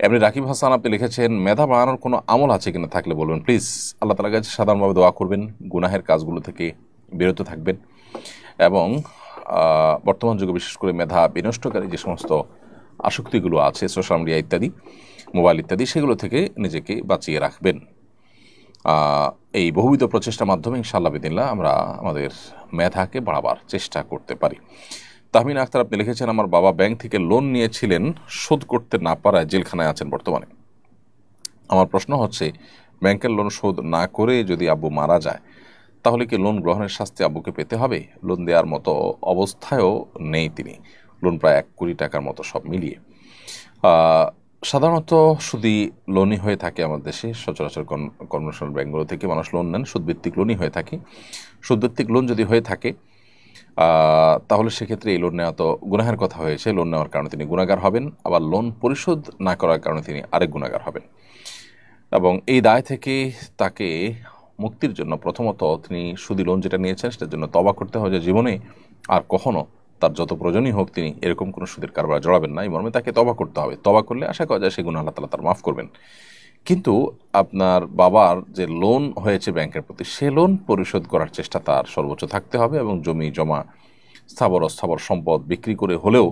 এমনি রাকিব হাসান আপনি লিখেছেন, মেধা বাড়ানোর কোনো আমল আছে কিনা, থাকলে বলবেন প্লিজ। আল্লাহ তাআলার কাছে সাধারণভাবে দোয়া করবেন, গুনাহের কাজগুলো থেকে বিরত থাকবেন এবং বর্তমান যুগে বিশেষ করে মেধা বিনষ্টকারী যে সমস্ত আসক্তিগুলো আছে, সোশ্যাল মিডিয়া ইত্যাদি, মোবাইল ইত্যাদি, সেগুলো থেকে নিজেকে বাঁচিয়ে রাখবেন। এই বহুবিধ প্রচেষ্টার মাধ্যমে ইনশাআল্লাহ বিদিল্লাহ আমরা আমাদের মেধাকে বাড়াবার চেষ্টা করতে পারি। তাহমিন আখতার আপনি লিখেছেন, আমার বাবা ব্যাংক থেকে লোন নিয়েছিলেন, শোধ করতে না পারায় জেলখানায় আছেন বর্তমানে। আমার প্রশ্ন হচ্ছে, ব্যাংকের লোন শোধ না করে যদি আব্বু মারা যায় তাহলে কি লোন গ্রহণের শাস্তি আব্বুকে পেতে হবে? লোন দেওয়ার মতো অবস্থায়ও নেই তিনি, লোন প্রায় 1 কোটি টাকার মতো সব মিলিয়ে। সাধারণত সুদী লোনই হয়ে থাকে আমাদের দেশে, সচরাচর কর্মশাল ব্যাংকগুলো থেকে মানুষ লোন নেন, সুদভিত্তিক লোনই হয়ে থাকে। সুদভিত্তিক লোন যদি হয়ে থাকে তাহলে সেক্ষেত্রে এই লোন নেওয়া তো গুনাহের কথা হয়েছে, লোন নেওয়ার কারণে তিনি গুনাহগার হবেন, আবার লোন পরিশোধ না করার কারণে তিনি আরেক গুনাহগার হবেন। এবং এই দায় থেকে তাকে মুক্তির জন্য প্রথমত তিনি সুদী লোন যেটা নিয়েছেন সেটার জন্য তওবা করতে হবে, যে জীবনে আর কখনো তার যত প্রয়োজনই হোক তিনি এরকম কোনো সুদের কারবার জড়াবেন না, এই মর্মে তাকে তওবা করতে হবে। তওবা করলে আশা করা যায় সে গুনাহ আল্লাহ তাআলা তার মাফ করবেন। কিন্তু আপনার বাবার যে লোন হয়েছে ব্যাংকের প্রতি, সে লোন পরিশোধ করার চেষ্টা তার সর্বোচ্চ থাকতে হবে এবং জমি জমা স্থাবর অস্থাবর সম্পদ বিক্রি করে হলেও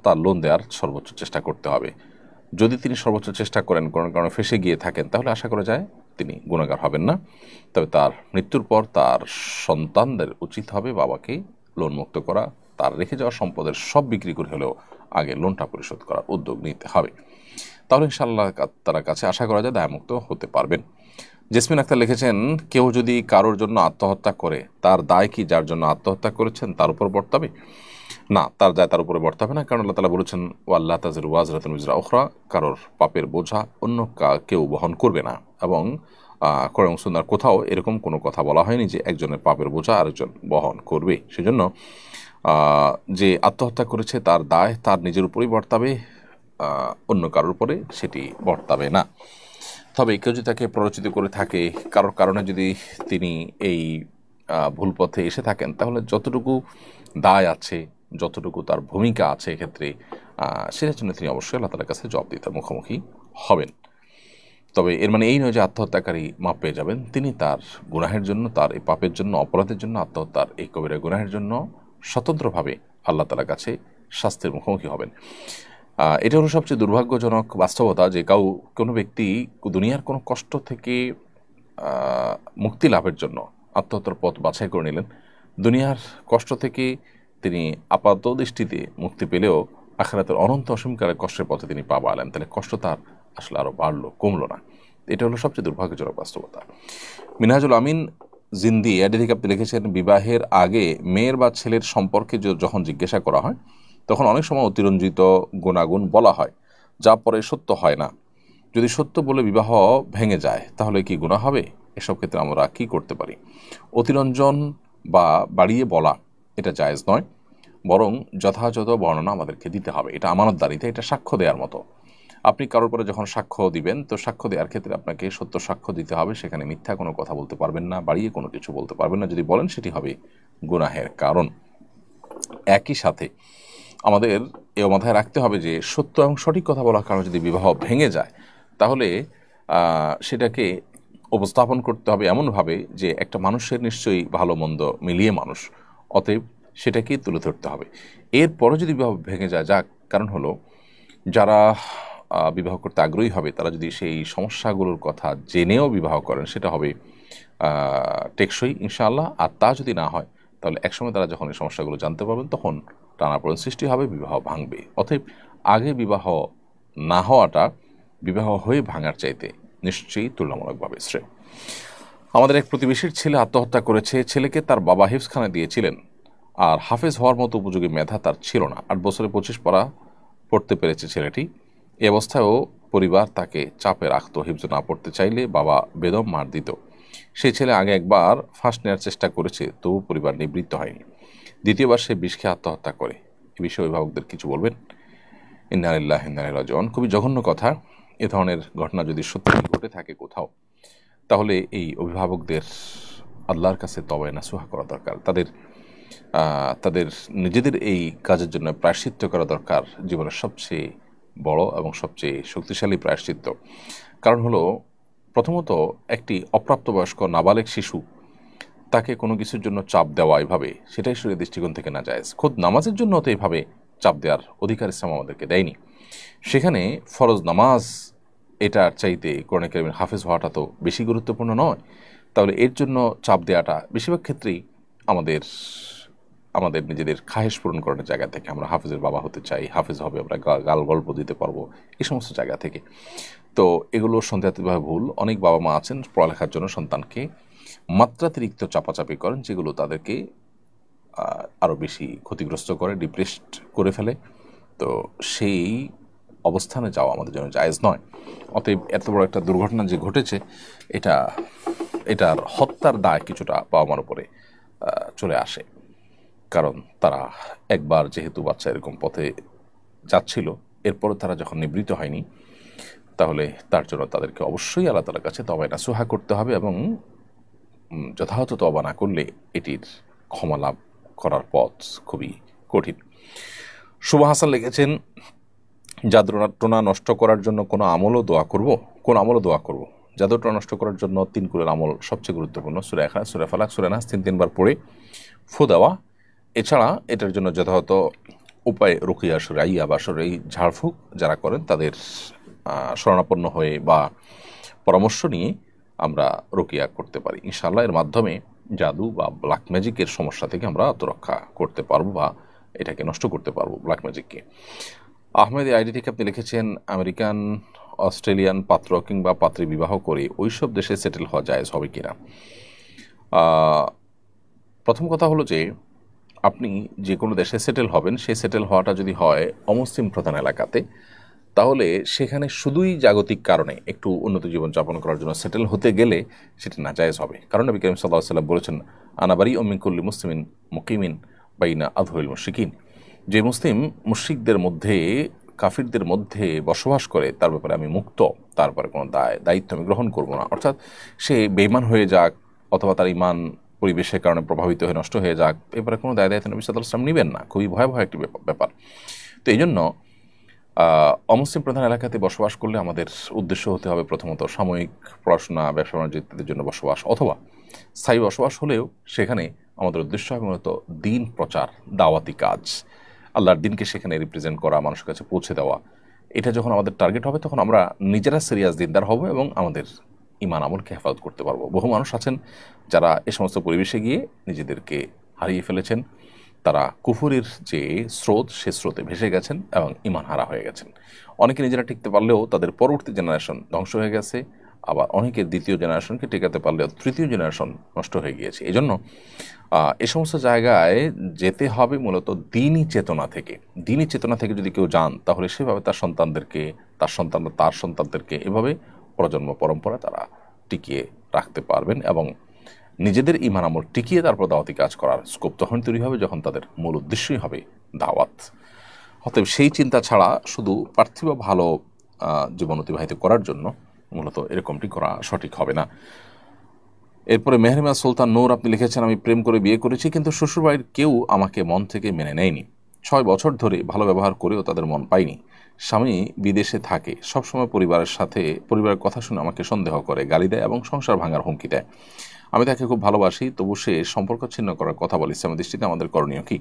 তার লোন দেওয়ার সর্বোচ্চ চেষ্টা করতে হবে। যদি তিনি সর্বোচ্চ চেষ্টা করেন, কোনো কারণে ফেঁসে গিয়ে থাকেন, তাহলে আশা করা যায় তিনি গুনাহগার হবেন না। তবে তার মৃত্যুর পর তার সন্তানদের উচিত হবে বাবাকে লোন মুক্ত করা, তার রেখে যাওয়া সম্পদের সব বিক্রি করে হলেও আগে লোনটা পরিশোধ করার উদ্যোগ নিতে হবে। তাহলে ইনশাআল্লাহ তার কাছে আশা করা যায় দায়মুক্ত হতে পারবেন। জেসমিন আক্তার লিখেছেন, কেউ যদি কারোর জন্য আত্মহত্যা করে তার দায় কি যার জন্য আত্মহত্যা করেছেন তার উপর বর্তাবে? না, তার দায় তার উপরে বর্তাবে না, কারণ আল্লাহ তাআলা বলেছেন, ওয়াল্লাহ তাজিরু ওয়াজরাতুন উজরা উখরা, কারোর পাপের বোঝা অন্য কেউ বহন করবে না। এবং কোরআন সুন্নাহর কোথাও এরকম কোনো কথা বলা হয়নি যে একজনের পাপের বোঝা আরেকজন বহন করবে। সেজন্য যে আত্মহত্যা করেছে তার দায় তার নিজের উপরেই বর্তাবে, অন্য কারোর উপরে সেটি বর্তাবে না। তবে কেউ যদি তাকে প্ররোচিত করে থাকে, কারোর কারণে যদি তিনি এই ভুল পথে এসে থাকেন, তাহলে যতটুকু দায় আছে, যতটুকু তার ভূমিকা আছে এক্ষেত্রে, সেটার জন্য তিনি অবশ্যই আল্লাহ তাআলার কাছে জবাবদিহিতার মুখোমুখি হবেন। তবে এর মানে এই নয় যে আত্মহত্যাকারী মাপ পেয়ে যাবেন। তিনি তার গুনাহের জন্য, তার এই পাপের জন্য, অপরাধের জন্য, আত্মহত্যার এই কবিরা গুনাহের জন্য স্বতন্ত্রভাবে আল্লাহ তাআলার কাছে শাস্তির মুখোমুখি হবেন। এটা হলো সবচেয়ে দুর্ভাগ্যজনক বাস্তবতা যে কোনো ব্যক্তি দুনিয়ার কোনো কষ্ট থেকে মুক্তি লাভের জন্য আত্মহত্যার পথ বাছাই করে নিলেন। দুনিয়ার কষ্ট থেকে তিনি আপাত দৃষ্টিতে মুক্তি পেলেও আখিরাতের অনন্ত অসীমকালের কষ্টের পথে তিনি পা বাড়ালেন, তাহলে কষ্ট তার আসলে আরও বাড়লো, কমলো না। এটা হলো সবচেয়ে দুর্ভাগ্যজনক বাস্তবতা। মিনহাজুল আমিন জিন্দি এটি থেকে আপনি লিখেছেন, বিবাহের আগে মেয়ের বা ছেলের সম্পর্কে যখন জিজ্ঞাসা করা হয় তখন অনেক সময় অতিরঞ্জিত গুণাগুণ বলা হয়, যা পরে সত্য হয় না। যদি সত্য বলে বিবাহ ভেঙে যায় তাহলে কি গুনাহ হবে? এসব ক্ষেত্রে আমরা কি করতে পারি? অতিরঞ্জন বা বাড়িয়ে বলা এটা জায়েজ নয়, বরং যথাযথ বর্ণনা আমাদেরকে দিতে হবে। এটা আমানতদারিতে, এটা সাক্ষ্য দেওয়ার মতো। আপনি কারোর পরে যখন সাক্ষ্য দিবেন, তো সাক্ষ্য দেওয়ার ক্ষেত্রে আপনাকে সত্য সাক্ষ্য দিতে হবে, সেখানে মিথ্যা কোনো কথা বলতে পারবেন না, বাড়িয়ে কোনো কিছু বলতে পারবেন না। যদি বলেন সেটি হবে গুনাহের কারণ। একই সাথে আমাদের এও মাথায় রাখতে হবে যে সত্য এবং সঠিক কথা বলার কারণে যদি বিবাহ ভেঙে যায় তাহলে সেটাকে উপস্থাপন করতে হবে এমনভাবে যে একটা মানুষের নিশ্চয়ই ভালো মন্দ মিলিয়ে মানুষ, অতএব সেটাকেই তুলে ধরতে হবে। এরপরও যদি বিবাহ ভেঙে যায়, যাক, কারণ হলো যারা বিবাহ করতে আগ্রহী হবে তারা যদি সেই সমস্যাগুলোর কথা জেনেও বিবাহ করেন সেটা হবে টেকসই ইনশাআল্লাহ। আর তা যদি না হয় তাহলে একসময় তারা যখন এই সমস্যাগুলো জানতে পারবেন তখন টানাপোড়েন সৃষ্টি হবে, বিবাহ ভাঙবে। অতএব আগে বিবাহ না হওয়াটা বিবাহ হয়ে ভাঙার চাইতে নিশ্চয়ই তুলনামূলকভাবে শ্রেয়। আমাদের এক প্রতিবেশীর ছেলে আত্মহত্যা করেছে। ছেলেকে তার বাবা হিফজখানায় দিয়েছিলেন, আর হাফেজ হওয়ার মতো উপযোগী মেধা তার ছিল না। 8 বছরে 25 পারা পড়তে পেরেছে ছেলেটি। এ অবস্থায়ও পরিবার তাকে চাপে রাখত, হিফজ না পড়তে চাইলে বাবা বেদম মার দিত। সেই ছেলে আগে একবার ফাঁস নেওয়ার চেষ্টা করেছে, তবু পরিবার নিবৃত্ত হয়নি। দ্বিতীয়বার সে বিষ খেয়ে আত্মহত্যা করে। এ বিষয়ে অভিভাবকদের কিছু বলবেন? ইন্না লিল্লাহি ওয়া ইন্না ইলাইহি রাজিউন। খুবই জঘন্য কথা। এ ধরনের ঘটনা যদি সত্যি ঘটে থাকে কোথাও, তাহলে এই অভিভাবকদের আল্লাহর কাছে তওবা নাসুহা করা দরকার। তাদের নিজেদের এই কাজের জন্য প্রায়শ্চিত্ত করা দরকার, জীবনের সবচেয়ে বড় এবং সবচেয়ে শক্তিশালী প্রায়শ্চিত্ত। কারণ হলো, প্রথমত একটি অপ্রাপ্তবয়স্ক নাবালেগ শিশু, তাকে কোনো কিছুর জন্য চাপ দেওয়া এভাবে, সেটাই শরীরের দৃষ্টিকোণ থেকে না জায়েজ। খোদ নামাজের জন্য তো এইভাবে চাপ দেওয়ার অধিকার ইসলাম আমাদেরকে দেয়নি। সেখানে ফরজ নামাজ এটার চাইতে কোরআন কারীমের হাফেজ হওয়াটা তো বেশি গুরুত্বপূর্ণ নয়? তাহলে এর জন্য চাপ দেওয়াটা বেশিরভাগ ক্ষেত্রেই আমাদের নিজেদের খাহেশ পূরণ করার জায়গা থেকে, আমরা হাফেজের বাবা হতে চাই, হাফেজ হবে, আমরা গাল গল্প দিতে পারবো, এই সমস্ত জায়গা থেকে। তো এগুলো সন্দেহাতীতভাবে ভুল। অনেক বাবা মা আছেন পড়ালেখার জন্য সন্তানকে মাত্রাতিরিক্ত চাপাচাপি করেন, যেগুলো তাদেরকে আরও বেশি ক্ষতিগ্রস্ত করে, ডিপ্রেসড করে ফেলে। তো সেই অবস্থানে যাওয়া আমাদের জন্য জায়েজ নয়। অতএব এত বড় একটা দুর্ঘটনা যে ঘটেছে, এটার হত্যার দায় কিছুটা বাবা মার উপরে চলে আসে। কারণ তারা একবার যেহেতু বাচ্চা এরকম পথে যাচ্ছিল, এরপরে তারা যখন নিবৃত্ত হয়নি, তাহলে তার জন্য তাদেরকে অবশ্যই আল্লাহ তাআলার কাছে তওবা নাসুহা করতে হবে, এবং যথাযথ তওবা না করলে এটির ক্ষমা লাভ করার পথ খুবই কঠিন। শুভ হাসান লিখেছেন, জাদুটোনা নষ্ট করার জন্য কোন আমলও দোয়া করব? জাদুটোনা নষ্ট করার জন্য 3 কুলের আমল সবচেয়ে গুরুত্বপূর্ণ। সূরা ইখলাস, সূরা ফালাক, সূরা নাস 3 বার পড়ে ফু দেওয়া। এছাড়া এটার জন্য যথাযথ উপায় রুকিয়া শরঈয়া বা শরঈ ঝাড়ফুঁক যারা করেন তাদের শরণাপন্ন হয়ে বা পরামর্শ নিয়ে আমরা রুকিয়া করতে পারি। ইনশাআল্লাহ এর মাধ্যমে জাদু বা ব্ল্যাক ম্যাজিকের সমস্যা থেকে আমরা আত্মরক্ষা করতে পারবো বা এটাকে নষ্ট করতে পারবো, ব্ল্যাক ম্যাজিককে। আহমেদ আইডি থেকে আপনি লিখেছেন, আমেরিকান অস্ট্রেলিয়ান পাত্র কিংবা পাত্রী বিবাহ করে ওইসব দেশে সেটেল হওয়া জায়েজ হবে কিনা? প্রথম কথা হলো যে আপনি যে কোনো দেশে সেটেল হবেন, সেই সেটেল হওয়াটা যদি হয় অমুসলিম প্রধান এলাকাতে, তাহলে সেখানে শুধুই জাগতিক কারণে একটু উন্নত জীবনযাপন করার জন্য সেটেল হতে গেলে সেটা নাজায়েজ হবে। কারণ নবী করিম সাল্লাল্লাহু আলাইহি ওয়াসাল্লাম বলেছেন, আনা বারিউম মিন কুল্লি মুসলিমিন মুকিমিন বাইনা আযহুরিল মুশরিকিন। যে মুসলিম মুশরিকদের মধ্যে, কাফিরদের মধ্যে বসবাস করে তার ব্যাপারে আমি মুক্ত, তারপরে কোনো দায়িত্ব আমি গ্রহণ করব না। অর্থাৎ সে বেঈমান হয়ে যাক অথবা তার ঈমান পরিবেশের কারণে প্রভাবিত হয়ে নষ্ট হয়ে যাক, এবারে কোনো দায়িত্ব নবী সাল্লাল্লাহু আলাইহি ওয়াসাল্লাম নেবেন না। খুবই ভয়াবহ একটি ব্যাপার। তো এই জন্য অমুসলিম প্রধান এলাকাতে বসবাস করলে আমাদের উদ্দেশ্য হতে হবে প্রথমত সাময়িক পড়াশোনা, ব্যবসা বাণিজ্য ইত্যাদির জন্য বসবাস, অথবা স্থায়ী বসবাস হলেও সেখানে আমাদের উদ্দেশ্য হবে মূলত দিন প্রচার, দাওয়াতি কাজ, আল্লাহর দিনকে সেখানে রিপ্রেজেন্ট করা, মানুষের কাছে পৌঁছে দেওয়া। এটা যখন আমাদের টার্গেট হবে তখন আমরা নিজেরা সিরিয়াস দিনদার হব এবং আমাদের ঈমান আমলকে হেফাজত করতে পারবো। বহু মানুষ আছেন যারা এ সমস্ত পরিবেশে গিয়ে নিজেদেরকে হারিয়ে ফেলেছেন, তারা কুফুরির যে স্রোত, সে স্রোতে ভেসে গেছেন এবং ঈমান হারা হয়ে গেছেন। অনেকে নিজেরা টিকতে পারলেও তাদের পরবর্তী জেনারেশন ধ্বংস হয়ে গেছে, আবার অনেকের দ্বিতীয় জেনারেশনকে টেকাতে পারলেও তৃতীয় জেনারেশন নষ্ট হয়ে গিয়েছে। এই জন্য এই সমস্ত জায়গায় যেতে হবে মূলত দিনই চেতনা থেকে। দিনই চেতনা থেকে যদি কেউ যান, তাহলে সেভাবে তার সন্তানদেরকে, তার সন্তানরা তার সন্তানদেরকে এভাবে প্রজন্ম পরম্পরা তারা টিকিয়ে রাখতে পারবেন এবং নিজেদের ঈমান আমল টিকিয়ে তারপর দাওয়াতি কাজ করার স্কোপ তখন তৈরি হবে যখন তাদের মূল উদ্দেশ্যই হবে দাওয়াত। অতএব সেই চিন্তা ছাড়া শুধু পার্থিব ভালো জীবন অতিবাহিত করার জন্য মূলত এরকমটি করা সঠিক হবে না। এরপরে মেহরিমা সুলতান নূর আপনি লিখেছেন, আমি প্রেম করে বিয়ে করেছি কিন্তু শ্বশুরবাড়ির কেউ আমাকে মন থেকে মেনে নেয়নি। 6 বছর ধরে ভালো ব্যবহার করেও তাদের মন পাইনি। স্বামী বিদেশে থাকে, সবসময় পরিবারের কথা শুনে আমাকে সন্দেহ করে, গালি দেয় এবং সংসার ভাঙার হুমকি দেয়। আমি তাকে খুব ভালোবাসি, তবু সে সম্পর্ক ছিন্ন করার কথা বলে। ইসলামের দৃষ্টিতে আমাদের করণীয় কি?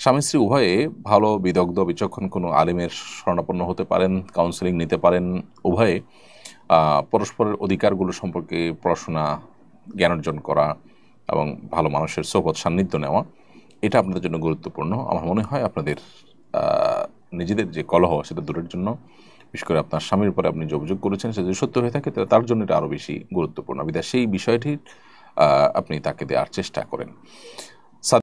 স্বামী স্ত্রী উভয়ে ভালো বিদগ্ধ বিচক্ষণ কোনো আলিমের শরণাপন্ন হতে পারেন, কাউন্সেলিং নিতে পারেন। উভয়ে পরস্পরের অধিকারগুলো সম্পর্কে পড়াশোনা, জ্ঞান অর্জন করা এবং ভালো মানুষের সোহবত সান্নিধ্য নেওয়া, এটা আপনাদের জন্য গুরুত্বপূর্ণ। আমার মনে হয় আপনাদের নিজেদের যে কলহ সেটা দূরের জন্য, বিশেষ করে আপনার স্বামীর উপরে আপনি যে অভিযোগ করেছেন সেটা যদি সত্য হয়ে থাকে তাহলে তার জন্য এটা আরও বেশি গুরুত্বপূর্ণ। বিধায় সেই বিষয়টি আপনি তাকে দেওয়ার চেষ্টা করেন।